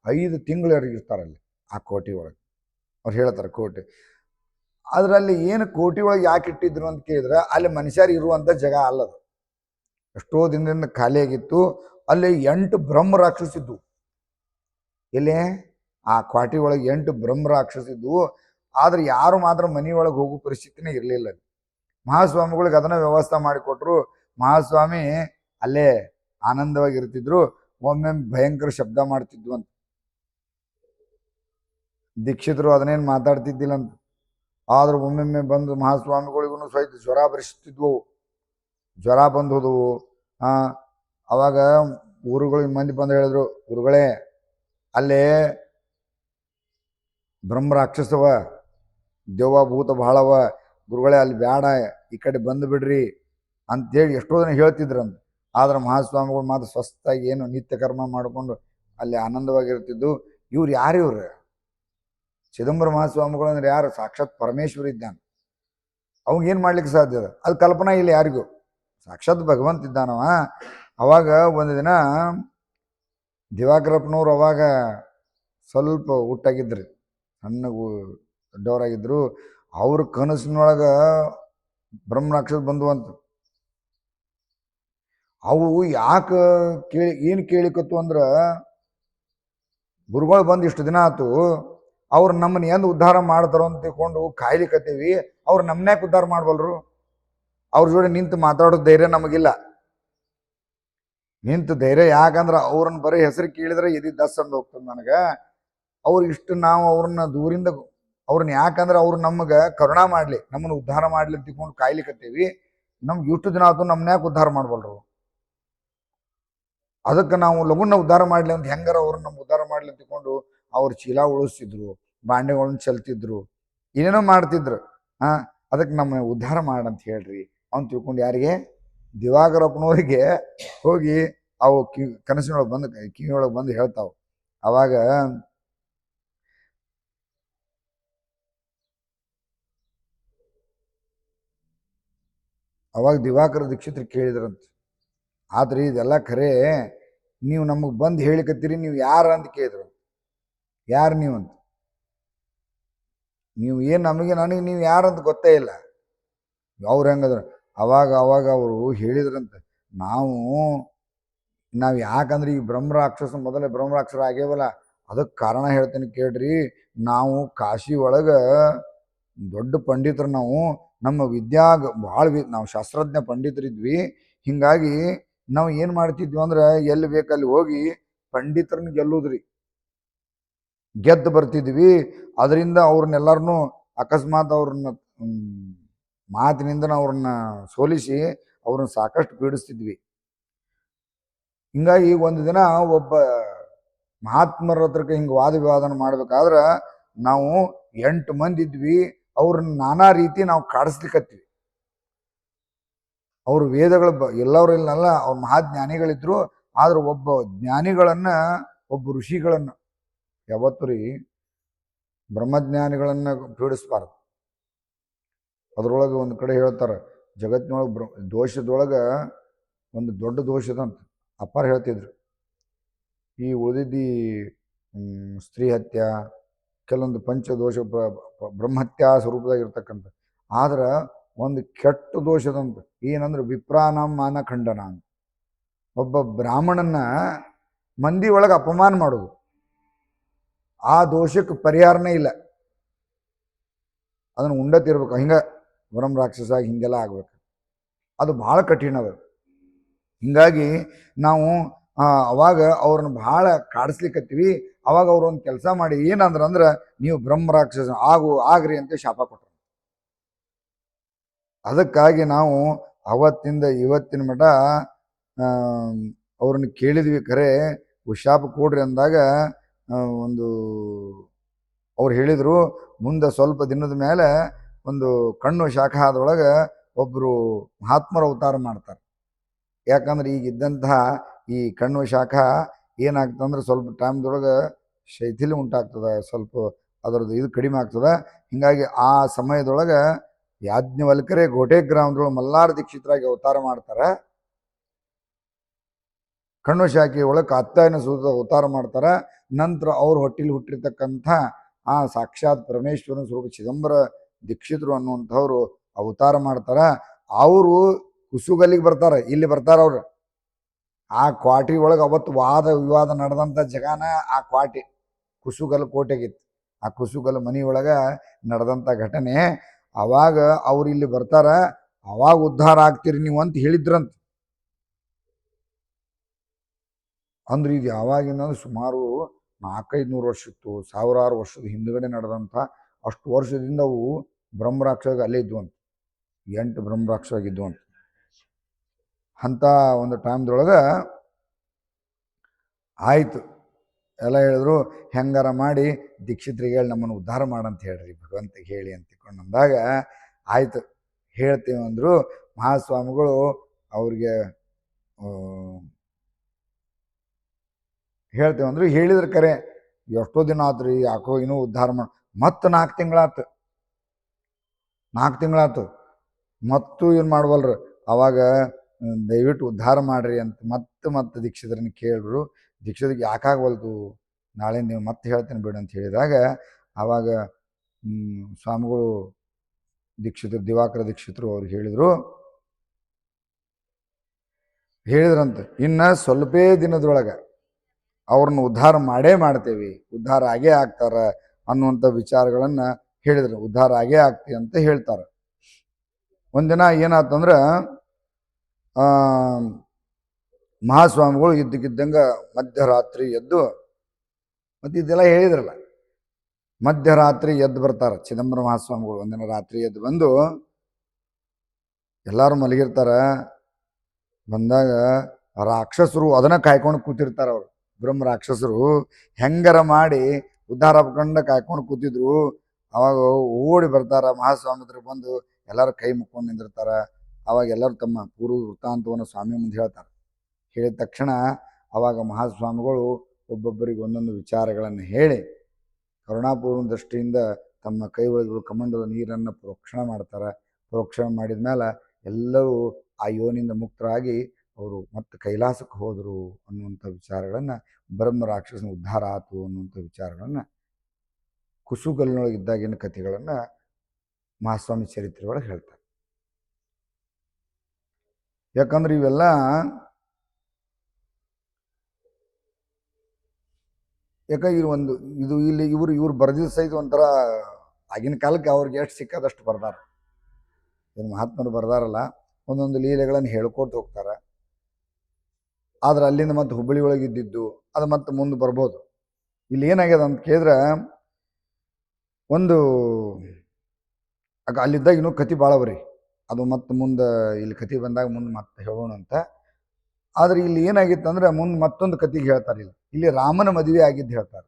5 ತಿಂಗಳವರೆಗೆ ಇರ್ತಾರೆ ಅಲ್ಲಿ ಆ ಕೋಟೆ ಒಳಗೆ. ಅವ್ರು ಹೇಳ್ತಾರೆ ಕೋಟೆ. ಅದರಲ್ಲಿ ಏನು ಕೋಟೆ ಒಳಗೆ ಯಾಕೆ ಇಟ್ಟಿದ್ರು ಅಂತ ಕೇಳಿದ್ರೆ, ಅಲ್ಲಿ ಮನುಷ್ಯರು ಇರುವಂಥ ಜಾಗ ಅಲ್ಲದು. ಎಷ್ಟೋ ದಿನದಿಂದ ಖಾಲಿಯಾಗಿತ್ತು. ಅಲ್ಲಿ 8 ಬ್ರಹ್ಮ ರಾಕ್ಷಸಿದ್ದು. ಎಲ್ಲಿ ಆ ಕೋಟೆ ಒಳಗೆ 8 ಬ್ರಹ್ಮ ರಾಕ್ಷಸಿದ್ದು. ಆದ್ರೆ ಯಾರು ಮಾತ್ರ ಮನೆಯೊಳಗೆ ಹೋಗೋ ಪರಿಸ್ಥಿತಿನೇ ಇರಲಿಲ್ಲ. ಮಹಾಸ್ವಾಮಿಗಳಿಗೆ ಅದನ್ನ ವ್ಯವಸ್ಥೆ ಮಾಡಿಕೊಟ್ರು. ಮಹಾಸ್ವಾಮಿ ಅಲ್ಲೇ ಆನಂದವಾಗಿ ಇರ್ತಿದ್ರು. ಒಮ್ಮೆ ಭಯಂಕರ ಶಬ್ದ ಮಾಡ್ತಿದ್ವು ಅಂತ. ದೀಕ್ಷಿತರು ಅದನ್ನೇನು ಮಾತಾಡ್ತಿದ್ದಿಲ್ಲ ಅಂತ. ಆದ್ರೂ ಒಮ್ಮೊಮ್ಮೆ ಬಂದು ಮಹಾಸ್ವಾಮಿಗಳಿಗೂ ಸಹಿತ ಜ್ವರ ಬರಿಸ್ತಿದ್ವು. ಜ್ವರ ಬಂದು ಹೋದವು. ಅವಾಗ ಊರುಗಳಿಗೆ ಮಂದಿ ಬಂದು ಹೇಳಿದ್ರು, ಗುರುಗಳೇ ಅಲ್ಲೇ ಬ್ರಹ್ಮ ರಾಕ್ಷಸವ, ದೆವ್ವ ಭೂತ ಬಹಳವ, ಗುರುಗಳೇ ಅಲ್ಲಿ ಬೇಡ, ಈ ಕಡೆ ಬಂದು ಬಿಡ್ರಿ ಅಂತೇಳಿ ಎಷ್ಟೋ ಜನ ಹೇಳ್ತಿದ್ರಂತ. ಆದ್ರೆ ಮಹಾಸ್ವಾಮಿಗಳು ಮಾತ್ರ ಸ್ವಸ್ಥಾಗಿ ಏನು ನಿತ್ಯ ಕರ್ಮ ಮಾಡಿಕೊಂಡು ಅಲ್ಲಿ ಆನಂದವಾಗಿರ್ತಿದ್ದು. ಇವ್ರು ಯಾರು ಇವ್ರು? ಚಿದಂಬರ ಮಹಾಸ್ವಾಮಿಗಳು ಅಂದ್ರೆ ಯಾರು? ಸಾಕ್ಷಾತ್ ಪರಮೇಶ್ವರ ಇದ್ದಾನೆ. ಅವಂಗೇನು ಮಾಡ್ಲಿಕ್ಕೆ ಸಾಧ್ಯ? ಅದು ಕಲ್ಪನಾ ಇಲ್ಲ ಯಾರಿಗೂ. ಸಾಕ್ಷಾತ್ ಭಗವಂತ ಇದ್ದಾನವ. ಅವಾಗ ಒಂದು ದಿನ ದಿವಾಕರಪ್ಪನವ್ರು ಅವಾಗ ಸ್ವಲ್ಪ ಊಟಾಗಿದ್ರಿ, ಸಣ್ಣಗೂ ದೊಡ್ಡವರಾಗಿದ್ರು. ಅವ್ರ ಕನಸಿನೊಳಗೆ ಬ್ರಹ್ಮ ರಾಕ್ಷಸ ಬಂದುವಂತ. ಅವು ಯಾಕೆ ಏನು ಕೇಳಿಕತ್ತು ಅಂದ್ರೆ, ಗುರುಗಳು ಬಂದು ಇಷ್ಟು ದಿನ ಆಯ್ತು, ಅವ್ರು ನಮ್ಮನ್ನ ಎಂದು ಉದ್ಧಾರ ಮಾಡ್ತಾರೋ ಅಂತ ತಿಳ್ಕೊಂಡು ಕಾಯ್ಲಿಕತ್ತೀವಿ, ಅವ್ರು ನಮ್ಮನ್ಯಾಕೆ ಉದ್ಧಾರ ಮಾಡ್ಬಲ್ರು? ಅವ್ರ ಜೋಡಿ ನಿಂತು ಮಾತಾಡೋ ಧೈರ್ಯ ನಮಗಿಲ್ಲ. ನಿಂತು ಧೈರ್ಯ ಯಾಕಂದ್ರೆ ಅವ್ರನ್ನ ಬರೀ ಹೆಸರು ಕೇಳಿದ್ರೆ ಎದಿ ದಸ್ ಅಂದು ಹೋಗ್ತದೆ ನನಗೆ. ಅವ್ರು ಇಷ್ಟು ನಾವು ಅವ್ರನ್ನ ದೂರಿಂದ ಅವ್ರನ್ನ ಯಾಕಂದ್ರೆ ಅವ್ರು ನಮಗೆ ಕರುಣಾ ಮಾಡಲಿ, ನಮ್ಮನ್ನು ಉದ್ಧಾರ ಮಾಡ್ಲಿ ಅಂತ ತಿಳ್ಕೊಂಡು ಕಾಯ್ಲಿಕತ್ತೀವಿ. ನಮ್ಗೆ ಇಷ್ಟು ದಿನ ಆಯ್ತು, ನಮ್ಮನ್ನ ಯಾಕೆ ಉದ್ಧಾರ ಮಾಡ್ಬಲ್ರು? ಅದಕ್ಕೆ ನಾವು ಲಗುನ ಉದ್ಧಾರ ಮಾಡಲಿ ಅಂತ ಹೆಂಗಾರ ಅವ್ರನ್ನ ನಮ್ಮ ಉದ್ಧಾರ ಮಾಡ್ಲಿ ಅಂತ ತಿಳ್ಕೊಂಡು ಅವ್ರ ಚೀಲ ಉಳಿಸ್ತಿದ್ರು, ಬಾಂಡೆಗಳನ್ನ ಚೆಲ್ತಿದ್ರು, ಏನೇನೋ ಮಾಡ್ತಿದ್ರು. ಅದಕ್ಕೆ ನಮ್ಮ ಉದ್ಧಾರ ಮಾಡಂತ ಹೇಳ್ರಿ ಅವ್ನು ತಿಳ್ಕೊಂಡು ಯಾರಿಗೆ? ದಿವಾಕರಪ್ಪನವರಿಗೆ ಹೋಗಿ ಅವು ಕನಸಿನೊಳಗೆ ಬಂದು ಕಿವಿಯೊಳಗೆ ಬಂದು ಹೇಳ್ತಾವ. ಅವಾಗ ದಿವಾಕರ ದೀಕ್ಷಿತರು ಕೇಳಿದ್ರಂತ, ಆದ್ರೆ ಇದೆಲ್ಲ ಖರೆ, ನೀವು ನಮಗೆ ಬಂದು ಹೇಳಿಕತ್ತೀರಿ, ನೀವು ಯಾರು ಅಂತ ಕೇಳಿದ್ರು. ಯಾರು ನೀವು ಅಂತ? ನೀವು ಏನು ನನಗೆ ನೀವು ಯಾರು ಅಂತ ಗೊತ್ತೇ ಇಲ್ಲ. ಅವ್ರು ಹೆಂಗದ್ರು? ಅವಾಗ ಅವರು ಹೇಳಿದ್ರಂತೆ, ನಾವು ಯಾಕಂದ್ರೆ ಈ ಬ್ರಹ್ಮ ರಾಕ್ಷಸ ಮೊದಲೇ ಬ್ರಹ್ಮ ರಾಕ್ಷರ ಆಗ್ಯವಲ್ಲ, ಅದಕ್ಕೆ ಕಾರಣ ಹೇಳ್ತೇನೆ ಕೇಳ್ರಿ. ನಾವು ಕಾಶಿ ಒಳಗೆ ದೊಡ್ಡ ಪಂಡಿತರು, ನಾವು ನಮ್ಮ ವಿದ್ಯಾಗ ಭಾಳ ನಾವು ಶಾಸ್ತ್ರಜ್ಞ ಪಂಡಿತರಿದ್ವಿ. ಹಿಂಗಾಗಿ ನಾವು ಏನು ಮಾಡ್ತಿದ್ವಿ ಅಂದ್ರೆ ಎಲ್ಲಿ ಬೇಕಲ್ಲಿ ಹೋಗಿ ಪಂಡಿತರನ್ನ ಗೆಲ್ಲುದ್ರಿ, ಗೆದ್ದು ಬರ್ತಿದ್ವಿ. ಅದರಿಂದ ಅವ್ರನ್ನೆಲ್ಲರನ್ನೂ ಅಕಸ್ಮಾತ್ ಅವ್ರನ್ನ ಮಾತಿನಿಂದ ಅವ್ರನ್ನ ಸೋಲಿಸಿ ಅವ್ರನ್ನ ಸಾಕಷ್ಟು ಪೀಡಿಸ್ತಿದ್ವಿ. ಹಿಂಗಾಗಿ ಒಂದು ದಿನ ಒಬ್ಬ ಮಹಾತ್ಮರ ಹತ್ರಕ್ಕೆ ಹಿಂಗೆ ವಾದ ವಿವಾದನ ಮಾಡ್ಬೇಕಾದ್ರೆ ನಾವು 8 ಮಂದಿ ಇದ್ವಿ. ಅವ್ರನ್ನ ನಾನಾ ರೀತಿ ನಾವು ಕಾಡಿಸ್ಲಿಕ್ಕತ್ತೀವಿ. ಅವರು ವೇದಗಳು ಎಲ್ಲರೂ ಇಲ್ಲಲ್ಲ, ಅವ್ರು ಮಹಾಜ್ಞಾನಿಗಳಿದ್ರು. ಆದ್ರೆ ಒಬ್ಬ ಜ್ಞಾನಿಗಳನ್ನ, ಒಬ್ಬ ಋಷಿಗಳನ್ನ ಯಾವತ್ತೂ ರೀ ಬ್ರಹ್ಮಜ್ಞಾನಿಗಳನ್ನ ಪೀಡಿಸ್ಬಾರ್ದು. ಅದ್ರೊಳಗೆ ಒಂದು ಕಡೆ ಹೇಳ್ತಾರೆ, ಜಗತ್ತಿನೊಳಗೆ ದೋಷದೊಳಗೆ ಒಂದು ದೊಡ್ಡ ದೋಷದಂತ ಅಪ್ಪಾರ ಹೇಳ್ತಿದ್ರು. ಈ ಉಳಿದಿದ್ದಿ ಸ್ತ್ರೀ ಹತ್ಯ, ಕೆಲವೊಂದು ಪಂಚದೋಷ ಬ್ರಹ್ಮತ್ಯಾ ಸ್ವರೂಪದಾಗಿರ್ತಕ್ಕಂಥ. ಆದ್ರೆ ಒಂದು ಕೆಟ್ಟ ದೋಷದಂತ ಏನಂದ್ರೆ ವಿಪ್ರಾನಾಂ ಮಾನಖಂಡನ ಅಂತ. ಒಬ್ಬ ಬ್ರಾಹ್ಮಣನ ಮಂದಿ ಒಳಗೆ ಅಪಮಾನ ಮಾಡೋದು, ಆ ದೋಷಕ್ಕೆ ಪರಿಹಾರನೇ ಇಲ್ಲ. ಅದನ್ನು ಉಂಡತಿರ್ಬೇಕು. ಹಿಂಗೆ ಬ್ರಹ್ಮ ರಾಕ್ಷಸ ಹಿಂಗೆಲ್ಲ ಆಗ್ಬೇಕು, ಅದು ಭಾಳ ಕಠಿಣ ಅದು. ಹಿಂಗಾಗಿ ನಾವು ಅವಾಗ ಅವ್ರನ್ನ ಭಾಳ ಕಾಡಿಸ್ಲಿಕ್ಕತ್ತೀವಿ. ಅವಾಗ ಅವ್ರು ಒಂದು ಕೆಲಸ ಮಾಡಿ ಏನಂದ್ರೆ ನೀವು ಬ್ರಹ್ಮ ರಾಕ್ಷಸ ಆಗ್ರಿ ಅಂತ ಶಾಪ ಕೊಟ್ಟರು. ಅದಕ್ಕಾಗಿ ನಾವು ಅವತ್ತಿಂದ ಇವತ್ತಿನ ಮಠ ಅವ್ರನ್ನ ಕೇಳಿದ್ವಿ, ಖರೆ ಶಾಪ ಕೊಡ್ರಿ ಅಂದಾಗ ಒಂದು ಅವ್ರು ಹೇಳಿದರು, ಮುಂದೆ ಸ್ವಲ್ಪ ದಿನದ ಮೇಲೆ ಒಂದು ಕಣ್ಣು ಶಾಖ ಆದೊಳಗೆ ಒಬ್ಬರು ಮಹಾತ್ಮರ ಅವತಾರ ಮಾಡ್ತಾರೆ. ಯಾಕಂದ್ರೆ ಈಗಿದ್ದಂತಹ ಈ ಕಣ್ಣು ಶಾಖ ಏನಾಗ್ತಂದ್ರೆ ಸ್ವಲ್ಪ ಟೈಮ್ದೊಳಗೆ ಶೈಥಿಲ್ಯ ಉಂಟಾಗ್ತದೆ, ಸ್ವಲ್ಪ ಅದರದ್ದು ಇದು ಕಡಿಮೆ ಆಗ್ತದೆ. ಹಿಂಗಾಗಿ ಆ ಸಮಯದೊಳಗೆ ಯಾಜ್ಞವಲ್ಕರೇ ಗೋಟೆ ಗ್ರಾಮದೊಳಗೆ ಮಲ್ಲಾರ ದೀಕ್ಷಿತರಾಗಿ ಅವತಾರ ಮಾಡ್ತಾರೆ. ಕಣ್ಣು ಶಾಖೆ ಒಳಗೆ ಕಾತ್ಯಾಯನ ಸೂತ್ರದ ಅವತಾರ ಮಾಡ್ತಾರೆ. ನಂತರ ಅವ್ರ ಹೊಟ್ಟಿಲಿ ಹುಟ್ಟಿರ್ತಕ್ಕಂಥ ಆ ಸಾಕ್ಷಾತ್ ಪರಮೇಶ್ವರನ ಸ್ವರೂಪ ಚಿದಂಬರ ದೀಕ್ಷಿತರು ಅನ್ನುವಂಥವ್ರು ಅವತಾರ ಮಾಡ್ತಾರೆ. ಅವರು ಕುಸುಗಲ್ಲಿಗೆ ಬರ್ತಾರೆ, ಇಲ್ಲಿ ಬರ್ತಾರೆ ಅವ್ರು. ಆ ಕ್ವಾಟಿ ಒಳಗೆ ಅವತ್ತು ವಾದ ವಿವಾದ ನಡೆದಂಥ ಜಗಾನ ಆ ಕ್ವಾಟಿ ಕುಸುಗಲ್ ಕೋಟೆಗಿತ್ತು. ಆ ಕುಸುಗಲ್ ಮನಿ ಒಳಗೆ ನಡೆದಂಥ ಘಟನೆ. ಅವಾಗ ಅವ್ರು ಇಲ್ಲಿ ಬರ್ತಾರ, ಅವಾಗ ಉದ್ಧಾರ ಆಗ್ತೀರಿ ನೀವು ಅಂತ ಹೇಳಿದ್ರಂತ. ಅಂದ್ರೆ ಇದು ಯಾವಾಗಿಂದ ಸುಮಾರು 400-500 ವರ್ಷ ಇತ್ತು, ಸಾವಿರಾರು ವರ್ಷದ ಹಿಂದುಗಡೆ ನಡೆದಂಥ. ಅಷ್ಟು ವರ್ಷದಿಂದ ಅವು ಬ್ರಹ್ಮರಾಕ್ಷಸ ಅಲ್ಲೇ ಇದ್ವು ಅಂತ, 8 ಬ್ರಹ್ಮರಾಕ್ಷಸ ಆಗಿದ್ವು ಅಂತ. ಅಂಥ ಒಂದು ಟೈಮ್ದೊಳಗೆ ಆಯಿತು, ಎಲ್ಲ ಹೇಳಿದ್ರು ಹೆಂಗಾರ ಮಾಡಿ ದೀಕ್ಷಿತರಿಗೆ ಹೇಳಿ ನಮ್ಮನ್ನು ಉದ್ಧಾರ ಮಾಡಂತ ಹೇಳ್ರಿ ಭಗವಂತಿಗೆ ಹೇಳಿ ಅಂತ ತಿಳ್ಕೊಂಡು ಅಂದಾಗ ಆಯಿತು ಹೇಳ್ತೀವಿ ಅಂದರು. ಮಹಾಸ್ವಾಮಿಗಳು ಅವ್ರಿಗೆ ಹೇಳ್ತೇವೆ ಅಂದ್ರು. ಹೇಳಿದ್ರೆ ಕರೆ ಎಷ್ಟೋ ದಿನ ಆತ್ರಿ, ಯಾಕೋ ಇನ್ನೂ ಉದ್ಧಾರ ಮಾಡಿ ಮತ್ತೆ 4 ತಿಂಗಳಾತು. 4 ತಿಂಗಳಾತು ಮತ್ತು ಏನು ಮಾಡ್ವಲ್ರು. ಅವಾಗ ದಯವಿಟ್ಟು ಉದ್ಧಾರ ಮಾಡ್ರಿ ಅಂತ ಮತ್ತೆ ದೀಕ್ಷಿತರನ್ನ ಕೇಳಿದ್ರು. ದೀಕ್ಷಿತರಿಗೆ ಯಾಕಾಗವಲ್ದು, ನಾಳೆ ನೀವು ಮತ್ತೆ ಹೇಳ್ತೇನೆ ಬಿಡು ಅಂತ ಹೇಳಿದಾಗ ಆವಾಗ ಸ್ವಾಮಿಗಳು ದಿವಾಕರ ದೀಕ್ಷಿತರು ಅವ್ರಿಗೆ ಹೇಳಿದ್ರಂತೆ, ಇನ್ನು ಸ್ವಲ್ಪೇ ದಿನದೊಳಗೆ ಅವ್ರನ್ನ ಉದ್ಧಾರ ಮಾಡೇ ಮಾಡ್ತೇವೆ, ಉದ್ಧಾರ ಆಗೇ ಆಗ್ತಾರ ಅನ್ನುವಂಥ ವಿಚಾರಗಳನ್ನು ಹೇಳಿದ್ರು. ಉದ್ಧಾರ ಆಗೇ ಆಗ್ತಿ ಅಂತ ಹೇಳ್ತಾರೆ. ಒಂದಿನ ಏನಾತಂದ್ರೆ ಮಹಾಸ್ವಾಮಿಗಳು ಇದ್ದಕ್ಕಿದ್ದಂಗೆ ಮಧ್ಯರಾತ್ರಿ ಎದ್ದು, ಮತ್ತು ಇದೆಲ್ಲ ಹೇಳಿದ್ರಲ್ಲ, ಮಧ್ಯರಾತ್ರಿ ಎದ್ದು ಬರ್ತಾರೆ ಚಿದಂಬರ ಮಹಾಸ್ವಾಮಿಗಳು. ಒಂದಿನ ರಾತ್ರಿ ಎದ್ದು ಬಂದು ಎಲ್ಲರೂ ಮಲಗಿರ್ತಾರೆ. ಬಂದಾಗ ರಾಕ್ಷಸರು ಅದನ್ನ ಕಾಯ್ಕೊಂಡು ಕೂತಿರ್ತಾರೆ. ಅವರು ಬ್ರಹ್ಮ ರಾಕ್ಷಸರು ಹೆಂಗಾರ ಮಾಡಿ ಉದ್ಧಾರ ಹಾಕೊಂಡು ಕಾಯ್ಕೊಂಡು ಕೂತಿದ್ರು. ಅವಾಗ ಓಡಿ ಬರ್ತಾರ ಮಹಾಸ್ವಾಮಿ ಹತ್ರ ಬಂದು ಎಲ್ಲರೂ ಕೈ ಮುಕ್ಕೊಂಡು ನಿಂದಿರ್ತಾರ. ಅವಾಗ ಎಲ್ಲರೂ ತಮ್ಮ ಪೂರ್ವ ವೃತ್ತಾಂತವನ್ನು ಸ್ವಾಮಿ ಮುಂದೆ ಹೇಳ್ತಾರೆ. ಹೇಳಿದ ತಕ್ಷಣ ಅವಾಗ ಮಹಾಸ್ವಾಮಿಗಳು ಒಬ್ಬೊಬ್ಬರಿಗೆ ಒಂದೊಂದು ವಿಚಾರಗಳನ್ನು ಹೇಳಿ ಕರುಣಾಪೂರ್ಣ ದೃಷ್ಟಿಯಿಂದ ತಮ್ಮ ಕೈ ಒಳಗಿರುವ ಕಮಂಡದ ನೀರನ್ನು ಪ್ರೋಕ್ಷಣೆ ಮಾಡ್ತಾರೆ. ಪ್ರೋಕ್ಷಣೆ ಮಾಡಿದ ಮೇಲೆ ಎಲ್ಲರೂ ಆ ಯೋನಿಂದ ಮುಕ್ತರಾಗಿ ಅವರು ಮತ್ತೆ ಕೈಲಾಸಕ್ಕೆ ಹೋದರು ಅನ್ನುವಂಥ ವಿಚಾರಗಳನ್ನು, ಬ್ರಹ್ಮ ರಾಕ್ಷಸನ ಉದ್ಧಾರ ಆತು ಅನ್ನುವಂಥ ವಿಚಾರಗಳನ್ನು, ಕುಸುಗಲ್ಲಿನೊಳಗಿದ್ದಾಗಿನ ಕಥೆಗಳನ್ನು ಮಹಾಸ್ವಾಮಿ ಚರಿತ್ರೆ ಒಳಗೆ ಹೇಳ್ತಾರೆ. ಯಾಕಂದ್ರೆ ಇವೆಲ್ಲ ಇದು ಇಲ್ಲಿ ಇವರು ಬರೆದಿದ್ದ ಸಹಿತ ಒಂಥರ ಆಗಿನ ಕಾಲಕ್ಕೆ ಅವ್ರಿಗೆ ಎಷ್ಟು ಸಿಕ್ಕದಷ್ಟು ಬರ್ದಾರ. ಏನು ಮಹಾತ್ಮರು ಬರ್ದಾರಲ್ಲ, ಒಂದೊಂದು ಲೀಲೆಗಳನ್ನು ಹೇಳ್ಕೊತ ಹೋಗ್ತಾರೆ. ಆದ್ರೆ ಅಲ್ಲಿಂದ ಮತ್ತೆ ಹುಬ್ಬಳ್ಳಿ ಒಳಗಿದ್ದಿದ್ದು ಅದು ಮತ್ತೆ ಮುಂದೆ ಬರ್ಬೋದು. ಇಲ್ಲಿ ಏನಾಗ್ಯದ ಅಂತ ಕೇಳಿದ್ರೆ, ಒಂದು ಅಲ್ಲಿದ್ದಾಗ ಇನ್ನೂ ಕತೆ ಭಾಳ ಬರೀ, ಅದು ಮತ್ತೆ ಮುಂದೆ ಇಲ್ಲಿ ಕತೆ ಬಂದಾಗ ಮುಂದೆ ಮತ್ತೆ ಹೇಳೋಣ ಅಂತ. ಆದ್ರೆ ಇಲ್ಲಿ ಏನಾಗಿತ್ತು ಅಂದ್ರೆ ಮುಂದೆ ಮತ್ತೊಂದು ಕತೆಗೆ ಹೇಳ್ತಾರೆ. ಇಲ್ಲಿ ರಾಮನ ಮದುವೆ ಆಗಿದ್ದು ಹೇಳ್ತಾರೆ.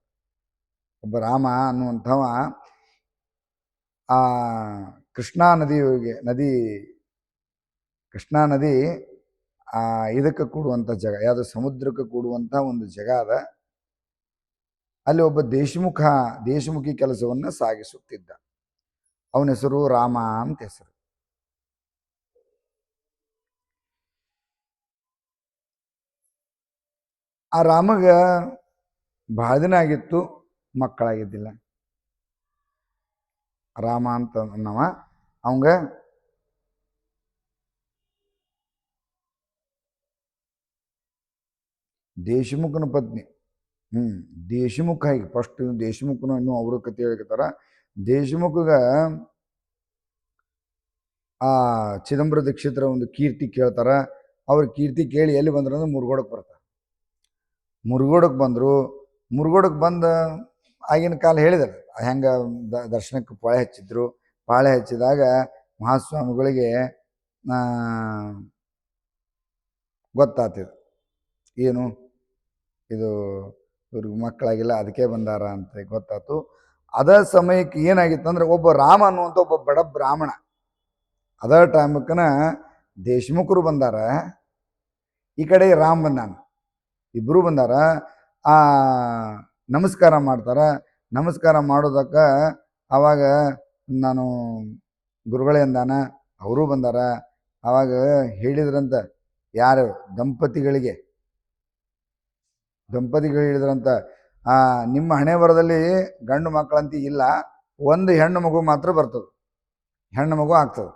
ಒಬ್ಬ ರಾಮ ಅನ್ನುವಂಥವ ಆ ಕೃಷ್ಣಾ ನದಿ ಇದಕ್ಕೆ ಕೂಡುವಂಥ ಜಾಗ ಯಾವುದು, ಸಮುದ್ರಕ್ಕೆ ಕೂಡುವಂಥ ಒಂದು ಜಾಗ ಅದ. ಅಲ್ಲಿ ಒಬ್ಬ ದೇಶಮುಖಿ ಕೆಲಸವನ್ನು ಸಾಗಿಸುತ್ತಿದ್ದ. ಅವನ ಹೆಸರು ರಾಮ ಅಂತ ಹೆಸರು. ಆ ರಾಮಗ ಬಹಳ ದಿನ ಆಗಿತ್ತು, ಮಕ್ಕಳಾಗಿದ್ದಿಲ್ಲ. ರಾಮ ಅಂತ ಅನ್ನವ ಅವಂಗ ದೇಶಮುಖನ ಪತ್ನಿ ದೇಶಮುಖ ಈಗ ಫಸ್ಟ್ ದೇಶಮುಖನು ಇನ್ನೂ ಅವ್ರ ಕತೆ ಹೇಳ್ತಾರ. ದೇಶಮುಖಗ ಆ ಚಿದಂಬರ ದೀಕ್ಷಿತರ ಒಂದು ಕೀರ್ತಿ ಕೇಳ್ತಾರ. ಅವ್ರ ಕೀರ್ತಿ ಕೇಳಿ ಎಲ್ಲಿ ಬಂದ್ರು ಅಂದ್ರೆ ಮುರುಗೋಡಕ್ಕೆ ಬರ್ತಾರೆ. ಮುರುಗೋಡಕ್ಕೆ ಬಂದರು. ಮುರುಗೋಡಕ್ಕೆ ಬಂದ ಆಗಿನ ಕಾಲ ಹೇಳಿದರು ಹೆಂಗೆ ದರ್ಶನಕ್ಕೆ ಪಾಳೆ ಹಚ್ಚಿದ್ರು. ಪಾಳೆ ಹಚ್ಚಿದಾಗ ಮಹಾಸ್ವಾಮಿಗಳಿಗೆ ಗೊತ್ತಾಗ್ತಿದೆ, ಏನು ಇದು ಇವ್ರಿಗೆ ಮಕ್ಕಳಾಗಿಲ್ಲ ಅದಕ್ಕೆ ಬಂದಾರ ಅಂತ ಗೊತ್ತಾಯ್ತು. ಅದ ಸಮಯಕ್ಕೆ ಏನಾಗಿತ್ತು ಅಂದ್ರೆ ಒಬ್ಬ ರಾಮ ಅನ್ನುವಂಥ ಒಬ್ಬ ಬಡ ಬ್ರಾಹ್ಮಣ, ಅದ ಟೈಮಕ್ಕನ ದೇಶಮುಖರು ಬಂದಾರ, ಈ ಕಡೆ ರಾಮ್ ಬಂದಾನ, ಇಬ್ಬರು ಬಂದಾರ. ನಮಸ್ಕಾರ ಮಾಡ್ತಾರ. ನಮಸ್ಕಾರ ಮಾಡೋದಕ್ಕೆ ಆವಾಗ ನಾನು ಗುರುಗಳೇ ಅಂದಾನ, ಅವರು ಬಂದಾರ. ಆವಾಗ ಹೇಳಿದ್ರಂತ, ಯಾರು ದಂಪತಿಗಳು ಹೇಳಿದ್ರಂತ, ನಿಮ್ಮ ಹಣೆ ಬರದಲ್ಲಿ ಗಂಡು ಮಕ್ಕಳಂತ ಇಲ್ಲ, ಒಂದು ಹೆಣ್ಣು ಮಗು ಮಾತ್ರ ಬರ್ತದೆ, ಹೆಣ್ಣು ಮಗು ಆಗ್ತದೆ.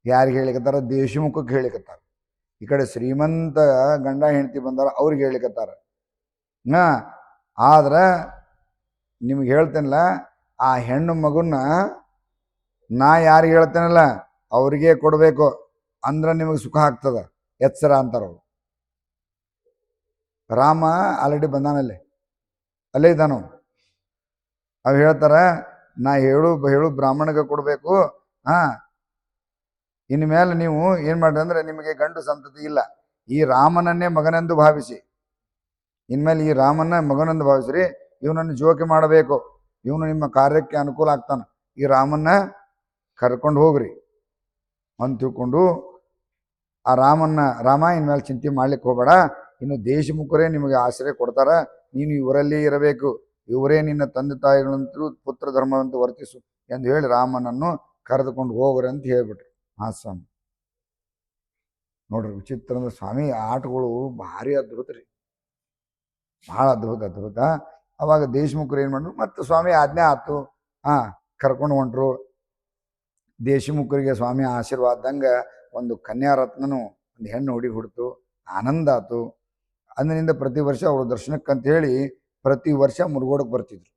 ಯಾರಿಗೆ ಹೇಳಿಕತ್ತಾರ? ದೇಶಮುಖಕ್ಕೆ ಹೇಳಿಕತ್ತಾರ. ಈ ಕಡೆ ಶ್ರೀಮಂತ ಗಂಡ ಹೆಂಡತಿ ಬಂದಾರ, ಅವ್ರಿಗೆ ಹೇಳಿಕತ್ತಾರ. ಆದ್ರೆ ನಿಮ್ಗೆ ಹೇಳ್ತೇನಲ್ಲ, ಆ ಹೆಣ್ಣು ಮಗುನ ನಾ ಯಾರಿಗೆ ಹೇಳ್ತೇನಲ್ಲ ಅವ್ರಿಗೆ ಕೊಡಬೇಕು, ಅಂದ್ರೆ ನಿಮಗೆ ಸುಖ ಆಗ್ತದ, ಎಚ್ಚರ ಅಂತಾರ ಅವ್ರು. ರಾಮ ಆಲ್ರೆಡಿ ಬಂದಾನಲ್ಲಿ, ಅಲ್ಲೇ ಇದ್ದಾನು. ಅವು ಹೇಳ್ತಾರ, ನಾ ಹೇಳು ಬ್ರಾಹ್ಮಣಗೆ ಕೊಡಬೇಕು, ಇನ್ಮೇಲೆ ನೀವು ಏನು ಮಾಡ್ರಿ ಅಂದರೆ ನಿಮಗೆ ಗಂಡು ಸಂತತಿ ಇಲ್ಲ, ಈ ರಾಮನನ್ನೇ ಮಗನೆಂದು ಭಾವಿಸಿ. ಇನ್ಮೇಲೆ ಈ ರಾಮನ ಮಗನೆಂದು ಭಾವಿಸ್ರಿ, ಇವನನ್ನು ಜೋಕೆ ಮಾಡಬೇಕು, ಇವನು ನಿಮ್ಮ ಕಾರ್ಯಕ್ಕೆ ಅನುಕೂಲ ಆಗ್ತಾನೆ, ಈ ರಾಮನ್ನ ಕರ್ಕೊಂಡು ಹೋಗ್ರಿ ಅಂತ ತಿಳ್ಕೊಂಡು ಆ ರಾಮ ಇನ್ಮೇಲೆ ಚಿಂತೆ ಮಾಡ್ಲಿಕ್ಕೆ ಹೋಗಬೇಡ, ಇನ್ನು ದೇಶಮುಖರೇ ನಿಮಗೆ ಆಶ್ರಯ ಕೊಡ್ತಾರ, ನೀನು ಇವರಲ್ಲಿ ಇರಬೇಕು, ಇವರೇ ನಿನ್ನ ತಂದೆ ತಾಯಿಗಳಂತೂ ಪುತ್ರ ಧರ್ಮವಂತ ವರ್ತಿಸು ಎಂದು ಹೇಳಿ ರಾಮನನ್ನು ಕರೆದುಕೊಂಡು ಹೋಗ್ರಿ ಅಂತ ಹೇಳ್ಬಿಟ್ರು ಸ್ವಾಮಿ. ನೋಡ್ರಿ ವಿಚಿತ್ರ ಅಂದ್ರೆ ಸ್ವಾಮಿ ಆಟಗಳು ಭಾರಿ ಅದ್ಭುತ ರೀ, ಭಾಳ ಅದ್ಭುತ. ಅವಾಗ ದೇಶಮುಖರು ಏನು ಮಾಡ್ರು, ಮತ್ತು ಸ್ವಾಮಿ ಆಜ್ಞೆ ಆಯ್ತು, ಕರ್ಕೊಂಡು ಹೊಂಟ್ರು. ದೇಶಮುಖರಿಗೆ ಸ್ವಾಮಿ ಆಶೀರ್ವಾದಂಗೆ ಒಂದು ಕನ್ಯಾರತ್ನನು ಒಂದು ಹೆಣ್ಣು ಹುಡುಗಿ ಹುಡ್ತು, ಆನಂದ ಆಯ್ತು. ಅಂದಿನಿಂದ ಪ್ರತಿ ವರ್ಷ ಅವರು ದರ್ಶನಕ್ಕಂತ ಹೇಳಿ ಪ್ರತಿ ವರ್ಷ ಮುರುಗೋಡಕ್ಕೆ ಬರ್ತಿದ್ರು.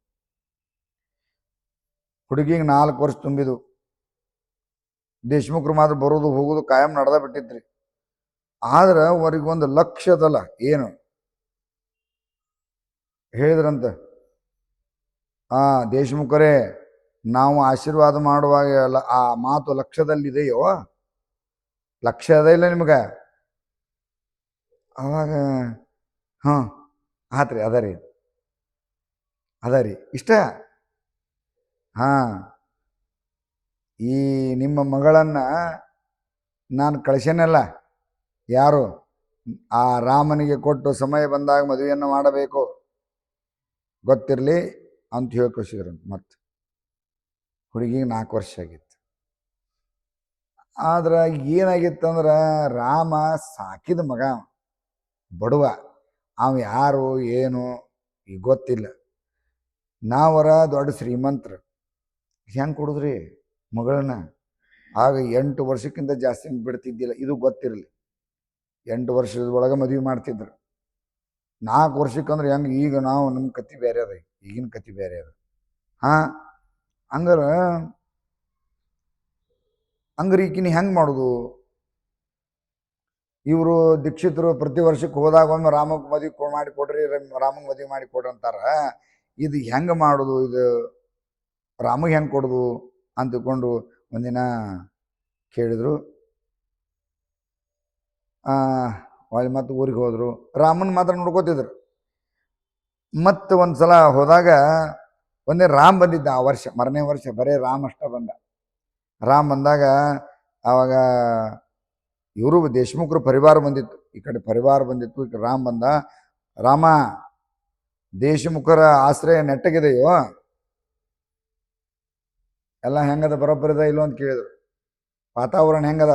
ಹುಡುಗಿಗೆ 4 ವರ್ಷ ತುಂಬಿದು, ದೇಶಮುಖರು ಮಾತ್ರ ಬರೋದು ಹೋಗೋದು ಕಾಯಂ ನಡೆದ ಬಿಟ್ಟಿದ್ರಿ. ಆದ್ರೆ ಅವ್ರಿಗೊಂದು ಲಕ್ಷ್ಯದಲ್ಲ ಏನು ಹೇಳಿದ್ರಂತ, ದೇಶಮುಖರೇ ನಾವು ಆಶೀರ್ವಾದ ಮಾಡುವಾಗ ಆ ಮಾತು ಲಕ್ಷ್ಯದಲ್ಲಿದೆಯೋ, ಲಕ್ಷ್ಯ ಅದ ಇಲ್ಲ ನಿಮ್ಗೆ? ಅವಾಗ ಆತ್ರಿ ಅದ ರೀ ಇಷ್ಟ. ಈ ನಿಮ್ಮ ಮಗಳನ್ನ ನಾನು ಕಳಿಸೇನಲ್ಲ, ಯಾರು ಆ ರಾಮನಿಗೆ ಕೊಟ್ಟು ಸಮಯ ಬಂದಾಗ ಮದುವೆಯನ್ನು ಮಾಡಬೇಕು ಗೊತ್ತಿರಲಿ ಅಂತ ಹೇಳಿ ಕಳಿಸಿದ್ರು. ಮತ್ತು ಹುಡುಗಿಗೆ 4 ವರ್ಷ ಆಗಿತ್ತು. ಆದ್ರೆ ಏನಾಗಿತ್ತು ಅಂದ್ರೆ ರಾಮ ಸಾಕಿದ ಮಗ, ಬಡವ, ಅವ ಯಾರು ಏನು ಈಗ ಗೊತ್ತಿಲ್ಲ. ನಾವರ ದೊಡ್ಡ ಶ್ರೀಮಂತರು, ಹೆಂಗೆ ಕೊಡುದ್ರಿ ಮಗಳನ್ನ? ಆಗ 8 ವರ್ಷಕ್ಕಿಂತ ಜಾಸ್ತಿ ಬಿಡ್ತಿದ್ದಿಲ್ಲ, ಇದು ಗೊತ್ತಿರಲಿ. 8 ವರ್ಷದ ಒಳಗೆ ಮದುವೆ ಮಾಡ್ತಿದ್ರು. 4 ವರ್ಷಕ್ಕಂದ್ರೆ ಹೆಂಗೆ? ಈಗ ನಾವು ನಮ್ಮ ಕತಿ ಬೇರೆ ಅದ, ಈಗಿನ ಕತಿ ಬೇರೆ ಅದ. ಹಂಗಾರೆ ಈಕಿನ ಹೆಂಗೆ ಮಾಡೋದು? ಇವರು ದೀಕ್ಷಿತರು ಪ್ರತಿ ವರ್ಷಕ್ಕೆ ಹೋದಾಗ ಒಮ್ಮೆ ರಾಮಕ್ಕೆ ಮದುವೆ ಮಾಡಿಕೊಡ್ರಿ, ರಾಮಂಗೆ ಮದುವೆ ಮಾಡಿಕೊಡ್ರಿ ಅಂತಾರ. ಇದು ಹೆಂಗೆ ಮಾಡೋದು? ಇದು ರಾಮಗೆ ಹೆಂಗೆ ಕೊಡೋದು ಅಂತ ತಿಳ್ಕೊಂಡು ಒಂದಿನ ಕೇಳಿದ್ರು. ಒಳ್ಳೆ ಮತ್ತೆ ಊರಿಗೆ ಹೋದರು, ರಾಮನ ಮಾತ್ರ ನೋಡ್ಕೋತಿದ್ರು. ಮತ್ತು ಒಂದು ಸಲ ಹೋದಾಗ ಒಂದೇ ರಾಮ್ ಬಂದಿದ್ದ ಆ ವರ್ಷ, ಮರನೇ ವರ್ಷ ಬರೀ ರಾಮ್ ಅಷ್ಟ ಬಂದ. ರಾಮ್ ಬಂದಾಗ ಆವಾಗ ಇವರು ದೇಶಮುಖರು ಪರಿವಾರ ಬಂದಿತ್ತು, ಈ ಕಡೆ ಪರಿವಾರ ಬಂದಿತ್ತು, ಈ ಕಡೆ ರಾಮ್ ಬಂದ. ರಾಮ, ದೇಶಮುಖರ ಆಶ್ರಯ ನೆಟ್ಟಗಿದೆಯೋ, ಎಲ್ಲ ಹೆಂಗದ, ಬರೋಬ್ಬರದ ಇಲ್ಲೋ ಅಂತ ಕೇಳಿದ್ರು. ವಾತಾವರಣ ಹೆಂಗದ,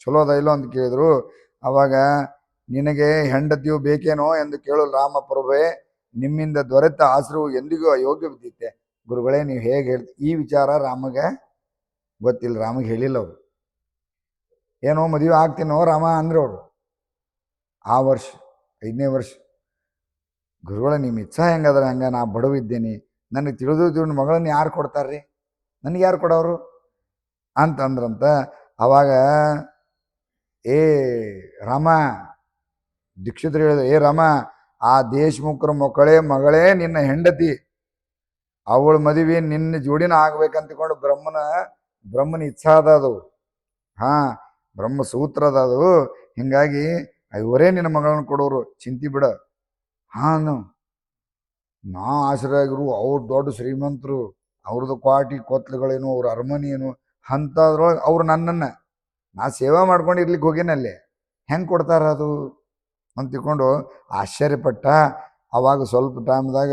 ಚಲೋ ಅದ ಇಲ್ಲೋ ಅಂತ ಕೇಳಿದ್ರು. ಅವಾಗ ನಿನಗೆ ಹೆಂಡತಿಯು ಬೇಕೇನೋ ಎಂದು ಕೇಳಲು ರಾಮ, ಪ್ರಭುವೇ, ನಿಮ್ಮಿಂದ ದೊರೆತ ಆಶ್ರಯವು ಎಂದಿಗೂ ಅಯೋಗ್ಯ ಬಿದ್ದಿತ್ತೆ ಗುರುಗಳೇ, ನೀವು ಹೇಗೆ ಹೇಳ್ತೀವಿ? ಈ ವಿಚಾರ ರಾಮಗೆ ಗೊತ್ತಿಲ್ಲ, ರಾಮಗೆ ಹೇಳಿಲ್ಲ ಅವರು. ಏನೋ ಮದುವೆ ಆಗ್ತೀನೋ ರಾಮ ಅಂದ್ರೆ ಅವರು. ಆ ವರ್ಷ 5ನೇ ವರ್ಷ, ಗುರುಗಳ ನಿಮ್ಮ ಇಚ್ಛಾ ಹೆಂಗದ್ರ ಹಂಗೆ, ನಾ ಬಡವಿದ್ದೇನೆ, ನನಗೆ ತಿಳಿದು ಮಗಳನ್ನ ಯಾರು ಕೊಡ್ತಾರ್ರಿ, ನನಗೆ ಯಾರು ಕೊಡೋರು ಅಂತಂದ್ರಂತ. ಅವಾಗ ಏ ರಾಮ, ದೀಕ್ಷಿತರು ಹೇಳಿದ, ಏ ರಾಮ, ಆ ದೇಶಮುಖರ ಮಗಳೇ ನಿನ್ನ ಹೆಂಡತಿ, ಅವಳ ಮದುವೆ ನಿನ್ನ ಜೋಡಿನ ಆಗ್ಬೇಕಂತಕೊಂಡು ಬ್ರಹ್ಮನ ಇಚ್ಛಾ ಅದ ಅದು. ಬ್ರಹ್ಮ ಸೂತ್ರ ಅದ ಅದು. ಹಿಂಗಾಗಿ ಇವರೇ ನಿನ್ನ ಮಗಳನ್ನ ಕೊಡೋರು, ಚಿಂತಿ ಬಿಡ. ನಾ ಆಶ್ರಯ ಆಗಿರು, ಅವ್ರು ದೊಡ್ಡ ಶ್ರೀಮಂತರು, ಅವ್ರದ್ದು ಕ್ವಾಟಿ ಕೊತ್ಲುಗಳೇನು, ಅವ್ರ ಅರಮನೆ ಏನು, ಅಂಥದ್ರೊಳಗೆ ಅವ್ರು ನನ್ನನ್ನು ನಾ ಸೇವಾ ಮಾಡ್ಕೊಂಡು ಇರ್ಲಿಕ್ಕೆ ಹೋಗೇನಲ್ಲಿ, ಹೆಂಗೆ ಕೊಡ್ತಾರ ಅದು ಅಂತ ತಿಳ್ಕೊಂಡು ಆಶ್ಚರ್ಯಪಟ್ಟ. ಅವಾಗ ಸ್ವಲ್ಪ ಟೈಮ್ದಾಗ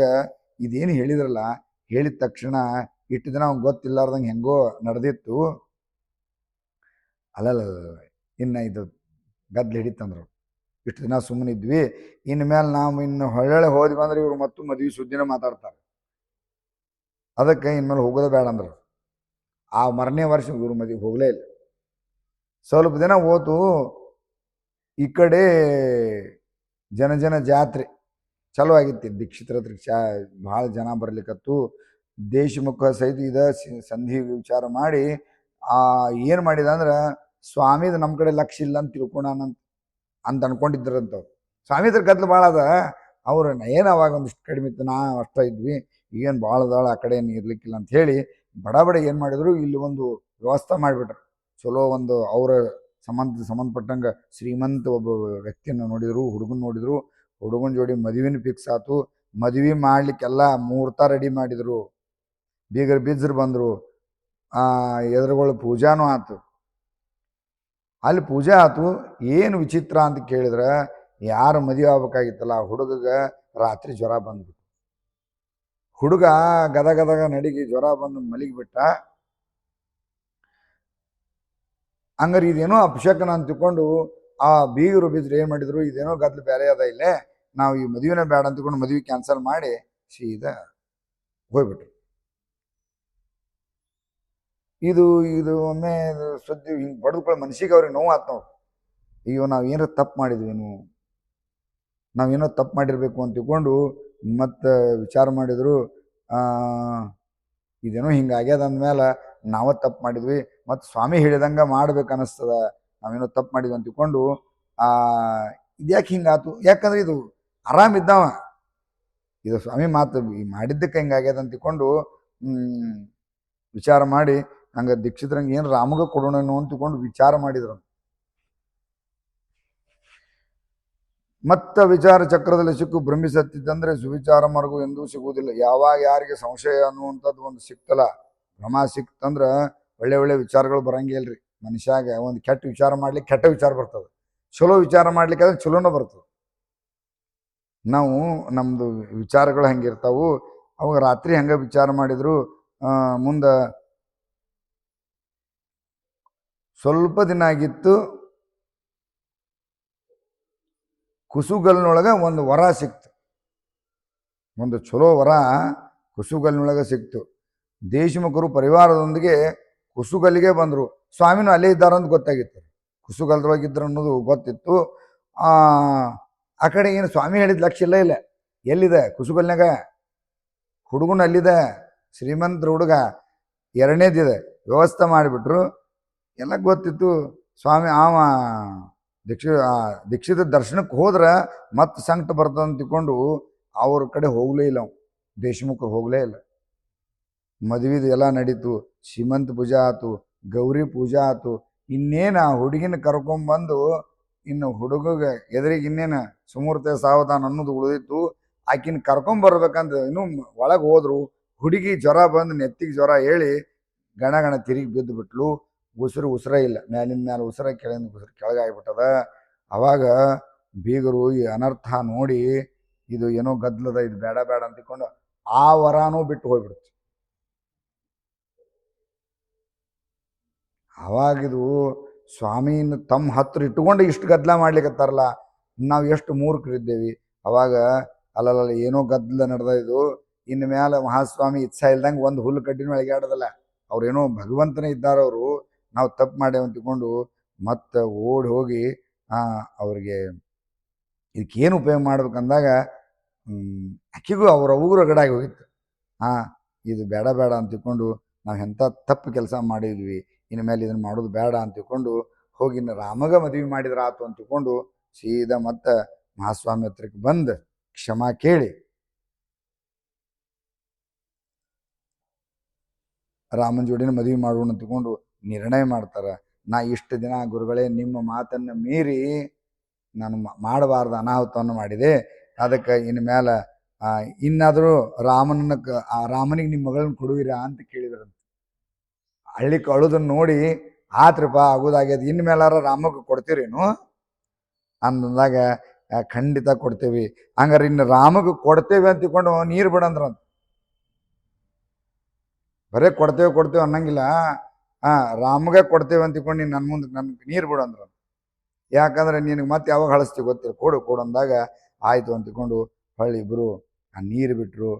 ಇದೇನು ಹೇಳಿದ್ರಲ್ಲ, ಹೇಳಿದ ತಕ್ಷಣ ಇಷ್ಟು ದಿನ ಅವ್ನು ಗೊತ್ತಿಲ್ಲಾರ್ದಂಗೆ ಹೆಂಗೋ ನಡೆದಿತ್ತು. ಅಲ್ಲಲ್ಲ, ಇನ್ನು ಇದು ಗದ್ಲು ಹಿಡಿತಂದ್ರು. ಇಷ್ಟು ದಿನ ಸುಮ್ಮನಿದ್ವಿ, ಇನ್ಮೇಲೆ ನಾವು ಇನ್ನು ಹೊಳ್ಳೆ ಹೋದ್ವಿ ಅಂದ್ರೆ ಇವರು ಮತ್ತು ಮದುವೆ ಸುದ್ದಿನ ಮಾತಾಡ್ತಾರೆ, ಅದಕ್ಕೆ ಇನ್ಮೇಲೆ ಹೋಗೋದೇ ಬೇಡ ಅಂದ್ರು. ಆ ಮರನೇ ವರ್ಷ ಇವರು ಮದುವೆ ಹೋಗಲೇ ಇಲ್ಲ. ಸ್ವಲ್ಪ ದಿನ ಹೋತು, ಈ ಕಡೆ ಜನ ಜಾತ್ರೆ ಚಲೋ ಆಗಿತ್ತು. ದೀಕ್ಷಿತರ ಹತ್ರ ಭಾಳ ಜನ ಬರ್ಲಿಕ್ಕತ್ತು. ದೇಶಮುಖ ಸಹಿತ ಇದ ಸಂಧಿ ವಿಚಾರ ಮಾಡಿ ಏನು ಮಾಡಿದ ಅಂದ್ರೆ, ಸ್ವಾಮಿದು ನಮ್ಮ ಕಡೆ ಲಕ್ಷ್ಯ ಇಲ್ಲ ಅಂತ ತಿಳ್ಕೊಳಂತ ಅನ್ಕೊಂಡಿದ್ರಂತವ್ರು. ಸ್ವಾಮಿದ್ರ ಗದ್ಲು ಭಾಳ ಅದ, ಅವ್ರು ಏನು ಅವಾಗ ಒಂದಿಷ್ಟು ಕಡಿಮೆ ಇತ್ತು, ನಾ ಅಷ್ಟ ಇದ್ವಿ, ಈಗೇನು ಭಾಳ ಅದಾಳ, ಆ ಕಡೆ ಏನು ಇರ್ಲಿಕ್ಕಿಲ್ಲ ಅಂತ ಹೇಳಿ ಬಡ ಏನು ಮಾಡಿದ್ರು, ಇಲ್ಲಿ ಒಂದು ವ್ಯವಸ್ಥೆ ಮಾಡಿಬಿಟ್ರು. ಚಲೋ ಒಂದು ಅವರ ಸಂಬಂಧಪಟ್ಟಂಗೆ ಶ್ರೀಮಂತ ಒಬ್ಬ ವ್ಯಕ್ತಿಯನ್ನು ನೋಡಿದರು, ಹುಡುಗನ ನೋಡಿದರು. ಹುಡುಗನ ಜೋಡಿ ಮದುವೆನ ಫಿಕ್ಸ್ ಆಯ್ತು. ಮದುವೆ ಮಾಡ್ಲಿಕ್ಕೆಲ್ಲ ಮುಹೂರ್ತ ರೆಡಿ ಮಾಡಿದರು. ಬೀಗರು ಬಿಜ್ಜರು ಬಂದರು. ಎದುರುಗಳು ಪೂಜಾನೂ ಆಯ್ತು. ಅಲ್ಲಿ ಪೂಜೆ ಆಯ್ತು. ಏನು ವಿಚಿತ್ರ ಅಂತ ಕೇಳಿದ್ರೆ, ಯಾರು ಮದುವೆ ಆಗ್ಬೇಕಾಗಿತ್ತಲ್ಲ ಆ ಹುಡುಗಗೆ ರಾತ್ರಿ ಜ್ವರ ಬಂದ್ಬಿಟ್ಟು, ಹುಡುಗ ಗದಗದಾಗ ನಡಿಗೆ ಜ್ವರ ಬಂದು ಮಲಗಿಬಿಟ್ಟ. ಹಂಗಾರೆ ಇದೇನೋ ಅಪಶಕನ ಅಂತ ತಿಳ್ಕೊಂಡು ಆ ಬೀಗರು ಬಿದ್ರು ಏನು ಮಾಡಿದ್ರು, ಇದೇನೋ ಗದ್ಲು ಬೇರೆ ಅದ ಇಲ್ಲೇ, ನಾವು ಈ ಮದುವೆನೇ ಬೇಡ ಅಂತ ತಿಳ್ಕೊಂಡು ಮದುವೆ ಕ್ಯಾನ್ಸಲ್ ಮಾಡಿ ಸೀದಾ ಹೋಗ್ಬಿಟ್ರು. ಇದು ಇದು ಒಮ್ಮೆ ಸುದ್ದಿ ಹಿಂಗೆ ಬಡ್ದುಕೊಳ್ಳೋ ಮನ್ಸಿಗೆ ಅವ್ರಿಗೆ ನೋವು ಆತ್ ನಾವು. ಅಯ್ಯೋ ನಾವು ಏನೋ ತಪ್ಪು ಮಾಡಿದ್ವೇನು, ನಾವೇನೋ ತಪ್ಪು ಮಾಡಿರಬೇಕು ಅಂತ ತಿಳ್ಕೊಂಡು ಮತ್ತು ವಿಚಾರ ಮಾಡಿದರು. ಇದೇನೋ ಹಿಂಗೆ ಆಗ್ಯದ ಅಂದಮೇಲೆ ನಾವೇ ತಪ್ಪು ಮಾಡಿದ್ವಿ, ಮತ್ತು ಸ್ವಾಮಿ ಹೇಳಿದಂಗೆ ಮಾಡ್ಬೇಕು ಅನ್ನಿಸ್ತದ, ನಾವೇನೋ ತಪ್ಪು ಮಾಡಿದ್ವಿ ಅಂತ ತಿಳ್ಕೊಂಡು ಇದ್ಯಾಕೆ ಹಿಂಗಾತು, ಯಾಕಂದ್ರೆ ಇದು ಆರಾಮಿದ್ದಾವ, ಇದು ಸ್ವಾಮಿ ಮಾತು ಮಾಡಿದ್ದಕ್ಕೆ ಹಿಂಗಾಗ್ಯದ ಅಂತ ತಿಳ್ಕೊಂಡು ವಿಚಾರ ಮಾಡಿ ಹಂಗೆ ದೀಕ್ಷಿತರಂಗೆ ಏನು ರಾಮಗ ಕೊಡೋಣನು ಅಂತ ತಿಳ್ಕೊಂಡು ವಿಚಾರ ಮಾಡಿದ್ರು. ಮತ್ತ ವಿಚಾರ ಚಕ್ರದಲ್ಲಿ ಸಿಕ್ಕು ಭ್ರಮಿಸತ್ತಿದ್ದಂದ್ರೆ ಸುವಿಚಾರ ಮಾರ್ಗವು ಎಂದೂ ಸಿಗುವುದಿಲ್ಲ. ಯಾವಾಗ ಯಾರಿಗೆ ಸಂಶಯ ಅನ್ನುವಂಥದ್ದು ಒಂದು ಸಿಕ್ತಲ್ಲ, ಭ್ರಮ ಸಿಕ್ತಂದ್ರೆ ಒಳ್ಳೆ ಒಳ್ಳೆ ವಿಚಾರಗಳು ಬರಂಗಿಲ್ರಿ ಮನುಷ್ಯಾಗ. ಒಂದು ಕೆಟ್ಟ ವಿಚಾರ ಮಾಡ್ಲಿಕ್ಕೆ ಕೆಟ್ಟ ವಿಚಾರ ಬರ್ತದೆ, ಚಲೋ ವಿಚಾರ ಮಾಡ್ಲಿಕ್ಕೆ ಅದ್ರ ಚಲೋನ ಬರ್ತದೆ. ನಾವು ನಮ್ಮದು ವಿಚಾರಗಳು ಹಂಗಿರ್ತಾವು. ಅವಾಗ ರಾತ್ರಿ ಹಂಗೆ ವಿಚಾರ ಮಾಡಿದ್ರು. ಮುಂದೆ ಸ್ವಲ್ಪ ದಿನ ಆಗಿತ್ತು, ಕುಸುಗಲ್ನೊಳಗೆ ಒಂದು ವರ ಸಿಕ್ತು, ಒಂದು ಚಲೋ ವರ ಕುಸುಗಲ್ನೊಳಗೆ ಸಿಕ್ತು. ದೇಶಮುಖರು ಪರಿವಾರದೊಂದಿಗೆ ಕುಸುಗಲ್ಲಿಗೆ ಬಂದರು. ಸ್ವಾಮಿನೂ ಅಲ್ಲೇ ಇದ್ದಾರಂತ ಗೊತ್ತಾಗಿತ್ತು, ಕುಸುಗಲ್ದೊಳಗಿದ್ರು ಅನ್ನೋದು ಗೊತ್ತಿತ್ತು. ಆ ಕಡೆ ಏನು ಸ್ವಾಮಿ ಹೇಳಿದ ಲಕ್ಷ್ಯ ಇಲ್ಲ. ಎಲ್ಲಿದೆ ಕುಸುಗಲ್ನಾಗ, ಹುಡುಗನ ಅಲ್ಲಿದೆ, ಶ್ರೀಮಂತರ ಹುಡುಗ ಎರಡನೇದಿದೆ, ವ್ಯವಸ್ಥೆ ಮಾಡಿಬಿಟ್ರು. ಎಲ್ಲ ಗೊತ್ತಿತ್ತು. ಸ್ವಾಮಿ ದೀಕ್ಷಿತ ದರ್ಶನಕ್ಕೆ ಹೋದ್ರೆ ಮತ್ತೆ ಸಂಕಟ ಬರ್ತದೆ ಅಂತ ತಿಳ್ಕೊಂಡು ಅವ್ರ ಕಡೆ ಹೋಗಲೇ ಇಲ್ಲ, ದೇಶಮುಖರು ಹೋಗಲೇ ಇಲ್ಲ. ಮದುವೆದು ಎಲ್ಲ ನಡೀತು, ಶ್ರೀಮಂತ ಪೂಜೆ ಆಯ್ತು, ಗೌರಿ ಪೂಜೆ ಆಯ್ತು. ಇನ್ನೇನು ಆ ಹುಡುಗಿನ ಕರ್ಕೊಂಬಂದು ಇನ್ನು ಹುಡುಗಗೆ ಎದುರಿಗೆ ಇನ್ನೇನು ಸುಮೂರ್ತೆ ಸಾವಧಾನ ಅನ್ನೋದು ಉಳಿದಿತ್ತು. ಆಕಿನ ಕರ್ಕೊಂಬರ್ಬೇಕಂತ ಇನ್ನೂ ಒಳಗೆ ಹೋದ್ರು. ಹುಡುಗಿ ಜ್ವರ ಬಂದು ನೆತ್ತಿಗೆ ಜ್ವರ ಹೇಳಿ ಗಣ ತಿರುಗಿ ಬಿದ್ದು ಬಿಟ್ಲು. ಉಸಿರ ಇಲ್ಲ, ಮ್ಯಾಲಿನ ಮ್ಯಾಲ ಉಸಿರ, ಕೆಳಗಿನ ಉಸಿರು ಕೆಳಗಾಗ್ಬಿಟ್ಟದ. ಅವಾಗ ಬೀಗರು ಈ ಅನರ್ಥ ನೋಡಿ ಇದು ಏನೋ ಗದ್ಲದ, ಇದು ಬೇಡ ಬೇಡ ಅಂತ ತಿಳ್ಕೊಂಡು ಆ ವರಾನೂ ಬಿಟ್ಟು ಹೋಗ್ಬಿಡುತ್ತೆ. ಅವಾಗಿದು ಸ್ವಾಮಿನ ತಮ್ಮ ಹತ್ರ ಇಟ್ಕೊಂಡು ಇಷ್ಟು ಗದ್ದಲ ಮಾಡ್ಲಿಕ್ಕತ್ತಾರಲ್ಲ, ನಾವು ಎಷ್ಟು ಮೂರ್ಖರಿದ್ದೇವಿ. ಅವಾಗ ಅಲ್ಲಲ್ಲ ಏನೋ ಗದ್ದಲ ನಡೆದ ಇದು. ಇನ್ನು ಮ್ಯಾಲ ಮಹಾಸ್ವಾಮಿ ಇಚ್ಛಾ ಇಲ್ದಂಗೆ ಒಂದು ಹುಲ್ಲು ಕಡ್ಡಿನೂ ಅಳಗ್ಯಾಡದಲ್ಲ, ಅವ್ರೇನೋ ಭಗವಂತನೇ ಇದ್ದಾರವರು, ನಾವು ತಪ್ಪು ಮಾಡೇವು ಅಂತಿಕೊಂಡು ಮತ್ತೆ ಓಡಿ ಹೋಗಿ ಅವ್ರಿಗೆ ಇದಕ್ಕೇನು ಉಪಯೋಗ ಮಾಡ್ಬೇಕಂದಾಗ ಅಕ್ಕಿಗೂ ಅವ್ರ ಅವ್ರ ಗಡಾಗಿ ಹೋಗಿತ್ತು. ಇದು ಬೇಡ ಬೇಡ ಅಂತ ತಿಳ್ಕೊಂಡು ನಾವು ಎಂಥ ತಪ್ಪು ಕೆಲಸ ಮಾಡಿದ್ವಿ, ಇನ್ನು ಮೇಲೆ ಇದನ್ನು ಮಾಡೋದು ಬೇಡ ಅಂತ ತಿಳ್ಕೊಂಡು ಹೋಗಿ ಇನ್ನು ರಾಮಗ ಮದುವೆ ಮಾಡಿದ್ರೆ ಆತು ಅಂತ ತಿಳ್ಕೊಂಡು ಸೀದಾ ಮತ್ತೆ ಮಹಾಸ್ವಾಮಿ ಹತ್ರಕ್ಕೆ ಬಂದು ಕ್ಷಮಾ ಕೇಳಿ ರಾಮನ ಜೋಡಿನ ಮದುವೆ ಮಾಡೋಣ ಅಂತ ತಿಳ್ಕೊಂಡು ನಿರ್ಣಯ ಮಾಡ್ತಾರೆ. ನಾ ಇಷ್ಟು ದಿನ ಗುರುಗಳೇ ನಿಮ್ಮ ಮಾತನ್ನು ಮೀರಿ ನಾನು ಮಾಡಬಾರ್ದು ಅನಾಹುತವನ್ನು ಮಾಡಿದೆ, ಅದಕ್ಕೆ ಇನ್ನು ಮೇಲೆ ಇನ್ನಾದರೂ ರಾಮನಿಗೆ ನಿಮ್ಮ ಮಗಳನ್ನ ಕೊಡುವಿರಾ ಅಂತ ಕೇಳಿದ್ರಂತೆ. ಹಳ್ಳಿ ಕಳುದನ್ನು ನೋಡಿ ಆತ್ರಪ್ಪ ಆಗೋದಾಗ್ಯದ, ಇನ್ನು ಮೇಲಾರ ರಾಮಕ್ಕೆ ಕೊಡ್ತೀರೇನು ಅಂದಾಗ ಖಂಡಿತ ಕೊಡ್ತೇವಿ. ಹಂಗಾರೆ ಇನ್ನು ರಾಮಗೆ ಕೊಡ್ತೇವೆ ಅಂತ ತಿಳ್ಕೊಂಡು ನೀರು ಬಿಡಂದ್ರಂತ. ಬರೇ ಕೊಡ್ತೇವೆ ಅನ್ನಂಗಿಲ್ಲ, ರಾಮಗೆ ಕೊಡ್ತೇವೆ ಅಂತ ತಿಳ್ಕೊಂಡು ನೀನು ನನ್ನ ಮುಂದೆ ನನ್ಗೆ ನೀರು ಬಿಡು ಅಂದ್ರ. ಯಾಕಂದ್ರೆ ನಿನಗೆ ಮತ್ತೆ ಯಾವಾಗ ಹಳಸ್ತೀವಿ ಗೊತ್ತಿಲ್ಲ, ಕೊಡು ಅಂದಾಗ ಆಯಿತು ಅಂತ ತಿಳ್ಕೊಂಡು ಹೊಳ್ಳಿ ಇಬ್ಬರು ಆ ನೀರು ಬಿಟ್ಟರು.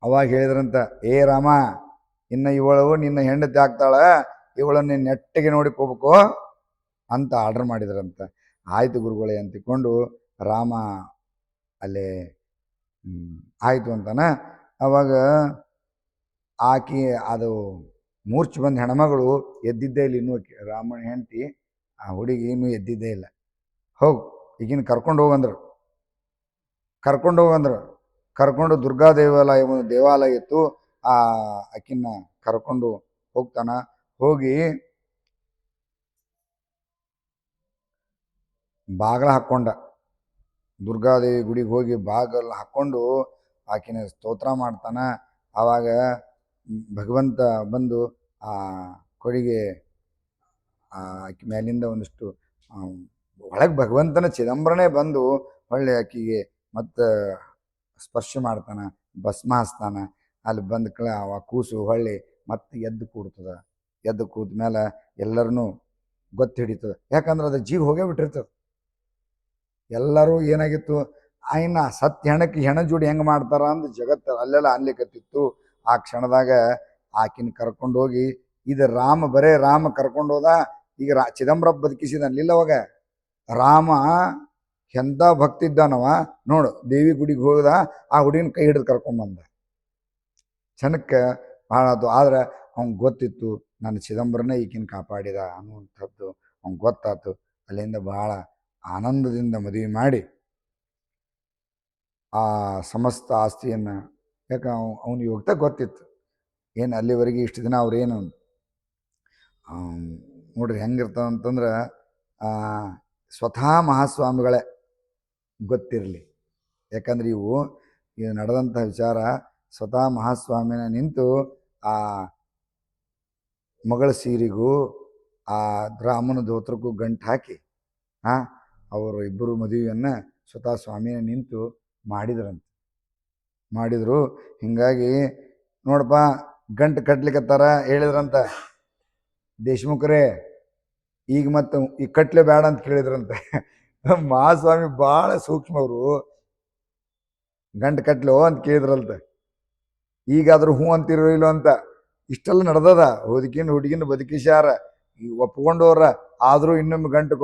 ಅವಾಗ ಹೇಳಿದ್ರಂತ, ಏ ರಾಮ, ಇನ್ನು ಇವಳು ನಿನ್ನ ಹೆಂಡತಿ ಆಗ್ತಾಳೆ, ಇವಳನ್ನ ನೆಟ್ಟಿಗೆ ನೋಡಿಕೋಬೇಕು ಅಂತ ಆರ್ಡರ್ ಮಾಡಿದ್ರಂತ. ಆಯಿತು ಗುರುಗಳೇ ಅಂತ ತಿಳ್ಕೊಂಡು ರಾಮ ಅಲ್ಲೇ ಆಯಿತು ಅಂತಾನ. ಅವಾಗ ಆಕಿ ಅದು ಮೂರ್ಛೆ ಬಂದ ಹೆಣ್ಮಗಳು ಎದ್ದಿದ್ದೇ ಇಲ್ಲ, ಇನ್ನೂ ರಾಮನ ಹೆಂಡತಿ ಆ ಹುಡುಗಿ ಇನ್ನೂ ಎದ್ದಿದ್ದೇ ಇಲ್ಲ. ಹೋಗು ಈಗಿನ ಕರ್ಕೊಂಡು ಹೋಗಂದ್ರು. ಕರ್ಕೊಂಡು ದುರ್ಗಾ ದೇವಾಲಯ ಇತ್ತು, ಆಕಿನ್ನ ಕರ್ಕೊಂಡು ಹೋಗ್ತಾನ. ಹೋಗಿ ಬಾಗಿಲ ಹಾಕ್ಕೊಂಡ, ದುರ್ಗಾದೇವಿ ಗುಡಿಗೆ ಹೋಗಿ ಬಾಗಲ್ ಹಾಕ್ಕೊಂಡು ಆಕಿನ ಸ್ತೋತ್ರ ಮಾಡ್ತಾನ. ಆವಾಗ ಭಗವಂತ ಬಂದು ಆ ಕೊಡಿಗೆ ಆಕಿ ಮೇಲಿಂದ ಒಂದಿಷ್ಟು ಒಳಗೆ ಭಗವಂತನ ಚಿದಂಬರನೇ ಬಂದು ಹೊಳ್ಳಿ ಆಕಿಗೆ ಮತ್ತು ಸ್ಪರ್ಶ ಮಾಡ್ತಾನ, ಭಸ್ಮ ಹಚ್ತಾನ. ಅಲ್ಲಿ ಬಂದ ಕಳ ಅವ ಕೂಸು ಹೊಳ್ಳಿ ಮತ್ತೆ ಎದ್ದು ಕೂಡ್ತದ. ಎದ್ದು ಕೂತ ಮೇಲೆ ಎಲ್ಲರನ್ನೂ ಗೊತ್ತು ಹಿಡಿತದೆ, ಯಾಕಂದ್ರೆ ಅದು ಜೀವ ಹೋಗೇ ಬಿಟ್ಟಿರ್ತದೆ. ಎಲ್ಲರೂ ಏನಾಗಿತ್ತು, ಆಯ್ನ ಸತ್ಯ ಹೆಣಕ್ಕೆ ಹೆಣ ಜೋಡಿ ಹೆಂಗೆ ಮಾಡ್ತಾರ ಅಂದು ಜಗತ್ತು ಅಲ್ಲೆಲ್ಲ ಅನ್ಲಿಕ್ಕತ್ತಿತ್ತು. ಆ ಕ್ಷಣದಾಗ ಆಕಿನ ಕರ್ಕೊಂಡು ಹೋಗಿ, ಇದು ರಾಮ ಬರೇ ರಾಮ ಕರ್ಕೊಂಡು ಹೋದ. ಈಗ ಚಿದಂಬರ ಬದುಕಿಸಿದನ್ಲಿಲ್ಲ ಅವಾಗ. ರಾಮ ಎಂಥ ಭಕ್ತಿ ಇದ್ದಾನವ ನೋಡು, ದೇವಿ ಗುಡಿಗೆ ಹೋದ, ಆ ಹುಡುಗಿನ ಕೈ ಹಿಡಿದು ಕರ್ಕೊಂಬಂದ. ಜನಕ್ಕೆ ಭಾಳ ಅದು. ಆದ್ರೆ ಅವ್ನಿಗೆ ಗೊತ್ತಿತ್ತು ನನ್ನ ಚಿದಂಬರನೇ ಈಕಿನ ಕಾಪಾಡಿದ ಅನ್ನುವಂಥದ್ದು ಅವ್ನಿಗೆ ಗೊತ್ತಾಯ್ತು. ಅಲ್ಲಿಂದ ಭಾಳ ಆನಂದದಿಂದ ಮದುವೆ ಮಾಡಿ ಆ ಸಮಸ್ತ ಆಸ್ತಿಯನ್ನು, ಯಾಕೆ ಅವನಿಗೆ ಹೋಗ್ತಾ ಗೊತ್ತಿತ್ತು ಏನು ಅಲ್ಲಿವರೆಗೆ ಇಷ್ಟು ದಿನ ಅವ್ರೇನು ನೋಡ್ರಿ ಹೆಂಗಿರ್ತದಂತಂದ್ರೆ ಸ್ವತಃ ಮಹಾಸ್ವಾಮಿಗಳೇ ಗೊತ್ತಿರಲಿ. ಯಾಕಂದ್ರೆ ಇವು ನಡೆದಂಥ ವಿಚಾರ ಸ್ವತಃ ಮಹಾಸ್ವಾಮಿನ ನಿಂತು ಆ ಮಗಳ ಸೀರಿಗೂ ಆ ರಾಮನ ಧೋತ್ರಕ್ಕೂ ಗಂಟು ಹಾಕಿ ಅವರು ಇಬ್ಬರು ಮದುವೆಯನ್ನು ಸ್ವತಃ ಸ್ವಾಮಿನ ನಿಂತು ಮಾಡಿದ್ರು. ಹೀಗಾಗಿ ನೋಡಪ್ಪ, ಗಂಟು ಕಟ್ಲಿಕ್ಕತ್ತಾರ ಹೇಳಿದ್ರಂತ ದೇಶಮುಖರೇ, ಈಗ ಮತ್ತು ಈ ಕಟ್ಲೆ ಬೇಡ ಅಂತ ಕೇಳಿದ್ರಂತೆ. ಮಹಾಸ್ವಾಮಿ ಭಾಳ ಸೂಕ್ಷ್ಮವರು. ಗಂಟು ಕಟ್ಲೋ ಅಂತ ಕೇಳಿದ್ರಂತೆ. ಈಗಾದ್ರೂ ಹ್ಞೂ ಅಂತಿರೋ ಇಲ್ಲೋ ಅಂತ. ಇಷ್ಟೆಲ್ಲ ನಡೆದದ. ಹುಡುಗಿನ ಬದುಕಿಸ್ಯಾರ, ಈಗ ಒಪ್ಕೊಂಡವ್ರ. ಆದರೂ ಇನ್ನೊಮ್ಮೆ ಗಂಟು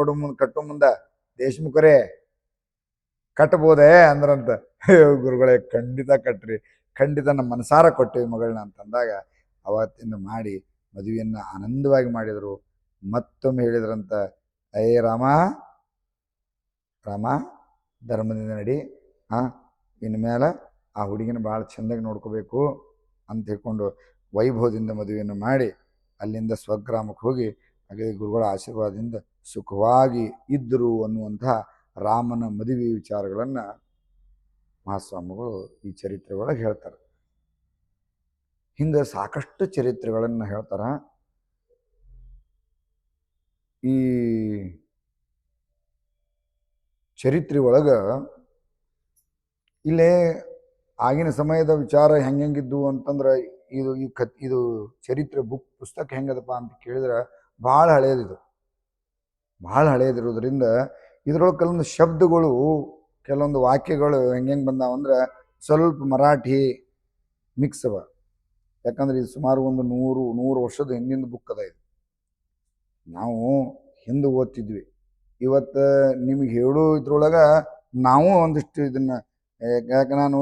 ಕಟ್ಟೋ ಮುಂದೆ ದೇಶಮುಖರೇ ಕಟ್ಬೋದೇ ಅಂದ್ರಂತ. ಗುರುಗಳೇ ಖಂಡಿತ ಕಟ್ರಿ, ಖಂಡಿತ ನಮ್ಮ ಮನಸಾರ ಕೊಟ್ಟೇವಿ ಮಗಳನ್ನ ಅಂತಂದಾಗ ಅವತ್ತಿಂದ ಮಾಡಿ ಮದುವೆಯನ್ನು ಆನಂದವಾಗಿ ಮಾಡಿದರು. ಮತ್ತೊಮ್ಮೆ ಹೇಳಿದ್ರಂತ, ಅಯ್ಯ ರಾಮ ಧರ್ಮದಿಂದ ನಡಿ, ಇನ್ಮೇಲೆ ಆ ಹುಡುಗಿನ ಭಾಳ ಚೆಂದಾಗಿ ನೋಡ್ಕೋಬೇಕು ಅಂತ ಹೇಳ್ಕೊಂಡು ವೈಭವದಿಂದ ಮದುವೆಯನ್ನು ಮಾಡಿ ಅಲ್ಲಿಂದ ಸ್ವಗ್ರಾಮಕ್ಕೆ ಹೋಗಿ ಹಾಗೆ ಗುರುಗಳ ಆಶೀರ್ವಾದದಿಂದ ಸುಖವಾಗಿ ಇದ್ದರು ಅನ್ನುವಂತಹ ರಾಮನ ಮದುವೆ ವಿಚಾರಗಳನ್ನು ಮಹಾಸ್ವಾಮಿಗಳು ಈ ಚರಿತ್ರೆ ಒಳಗೆ ಹೇಳ್ತಾರೆ. ಹಿಂಗೆ ಸಾಕಷ್ಟು ಚರಿತ್ರೆಗಳನ್ನು ಹೇಳ್ತಾರೆ. ಈ ಚರಿತ್ರೆ ಒಳಗೆ ಇಲ್ಲೇ ಆಗಿನ ಸಮಯದ ವಿಚಾರ ಹೆಂಗಿದ್ದು ಅಂತಂದ್ರೆ, ಇದು ಚರಿತ್ರೆ ಪುಸ್ತಕ ಹೆಂಗದಪ್ಪ ಅಂತ ಕೇಳಿದ್ರೆ ಭಾಳ ಹಳೇದಿರೋದ್ರಿಂದ ಇದ್ರೊಳಗೆ ಕೆಲವೊಂದು ಶಬ್ದಗಳು, ಕೆಲವೊಂದು ವಾಕ್ಯಗಳು ಹೆಂಗೆ ಬಂದಾವಂದ್ರೆ ಸ್ವಲ್ಪ ಮರಾಠಿ ಮಿಕ್ಸ್ ಅವ. ಯಾಕಂದ್ರೆ ಇದು ಸುಮಾರು ಒಂದು 100 ವರ್ಷದ ಹಿಂದಿನ ಬುಕ್ ಅದ ಇದು. ನಾವು ಹಿಂದೆ ಓದ್ತಿದ್ವಿ. ಇವತ್ತು ನಿಮಗೆ ಹೇಳೋ ಇದ್ರೊಳಗೆ ನಾವು ಒಂದಿಷ್ಟು ಇದನ್ನು, ಯಾಕೆ ನಾನು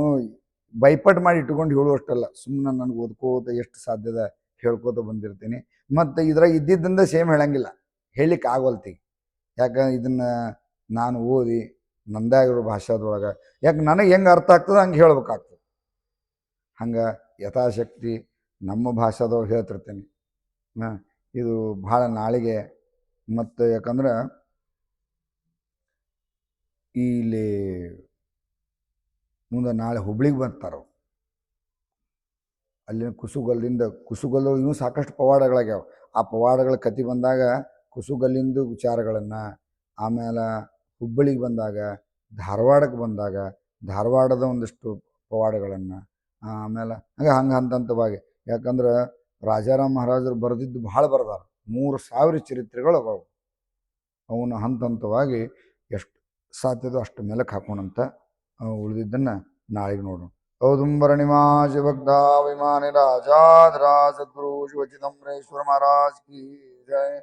ಬೈಪಟ್ ಮಾಡಿ ಇಟ್ಕೊಂಡು ಹೇಳುವಷ್ಟಲ್ಲ, ಸುಮ್ಮನೆ ನನಗೆ ಓದ್ಕೋತ ಎಷ್ಟು ಸಾಧ್ಯದ ಹೇಳ್ಕೋತ ಬಂದಿರ್ತೀನಿ. ಮತ್ತು ಇದ್ರಾಗ ಇದ್ದಿದ್ದರಿಂದ ಸೇಮ್ ಹೇಳಂಗಿಲ್ಲ, ಹೇಳಲಿಕ್ಕೆ ಆಗೋಲ್ತಿ. ಯಾಕಂದ್ರೆ ಇದನ್ನು ನಾನು ಓದಿ ನಂದೇ ಆಗಿರೋ ಭಾಷಾದೊಳಗೆ, ಯಾಕೆ ನನಗೆ ಹೆಂಗೆ ಅರ್ಥ ಆಗ್ತದೆ ಹಂಗೆ ಹೇಳ್ಬೇಕಾಗ್ತದೆ. ಹಂಗೆ ಯಥಾಶಕ್ತಿ ನಮ್ಮ ಭಾಷಾದೊಳಗೆ ಹೇಳ್ತಿರ್ತೀನಿ. ಇದು ಭಾಳ ನಾಳೆಗೆ. ಮತ್ತು ಯಾಕಂದ್ರೆ ಇಲ್ಲಿ ಮುಂದೆ ನಾಳೆ ಹುಬ್ಳಿಗೆ ಬರ್ತಾರೆ. ಅಲ್ಲಿನ ಕುಸುಗಲ್ಲು ಇನ್ನೂ ಸಾಕಷ್ಟು ಪವಾಡಗಳಾಗ್ಯಾವ. ಆ ಪವಾಡಗಳ ಕತೆ ಬಂದಾಗ ಕುಸುಗಲ್ಲಿಂದು ವಿಚಾರಗಳನ್ನು, ಆಮೇಲೆ ಹುಬ್ಬಳ್ಳಿಗೆ ಬಂದಾಗ, ಧಾರವಾಡಕ್ಕೆ ಬಂದಾಗ ಧಾರವಾಡದ ಒಂದಿಷ್ಟು ಪವಾಡಗಳನ್ನು, ಆಮೇಲೆ ಹಂಗೆ ಹಂತವಾಗಿ. ಯಾಕಂದ್ರೆ ರಾಜಾರಾಮ್ ಮಹಾರಾಜರು ಬರೆದಿದ್ದು ಭಾಳ ಬರೆದಾರ. 3000 ಚರಿತ್ರೆಗಳು ಅವು. ಅವನು ಹಂತವಾಗಿ ಎಷ್ಟು ಸಾಧ್ಯದೋ ಅಷ್ಟು ಮೇಲಕ್ಕೆ ಹಾಕೋಣಂತ. ಉಳಿದಿದ್ದನ್ನು ನಾಳೆಗೆ ನೋಡೋಣ. ಔದುಂಬರಣಿಮಾಜ ಭಕ್ತಾ ವಿಮಾನಿ ರಾಜಾಧರಾಜ ಸದ್ಗುರು ಶಿವಚಿದಂಬರೇಶ್ವರ ಮಹಾರಾಜ್ ಕಿ ಜಯ.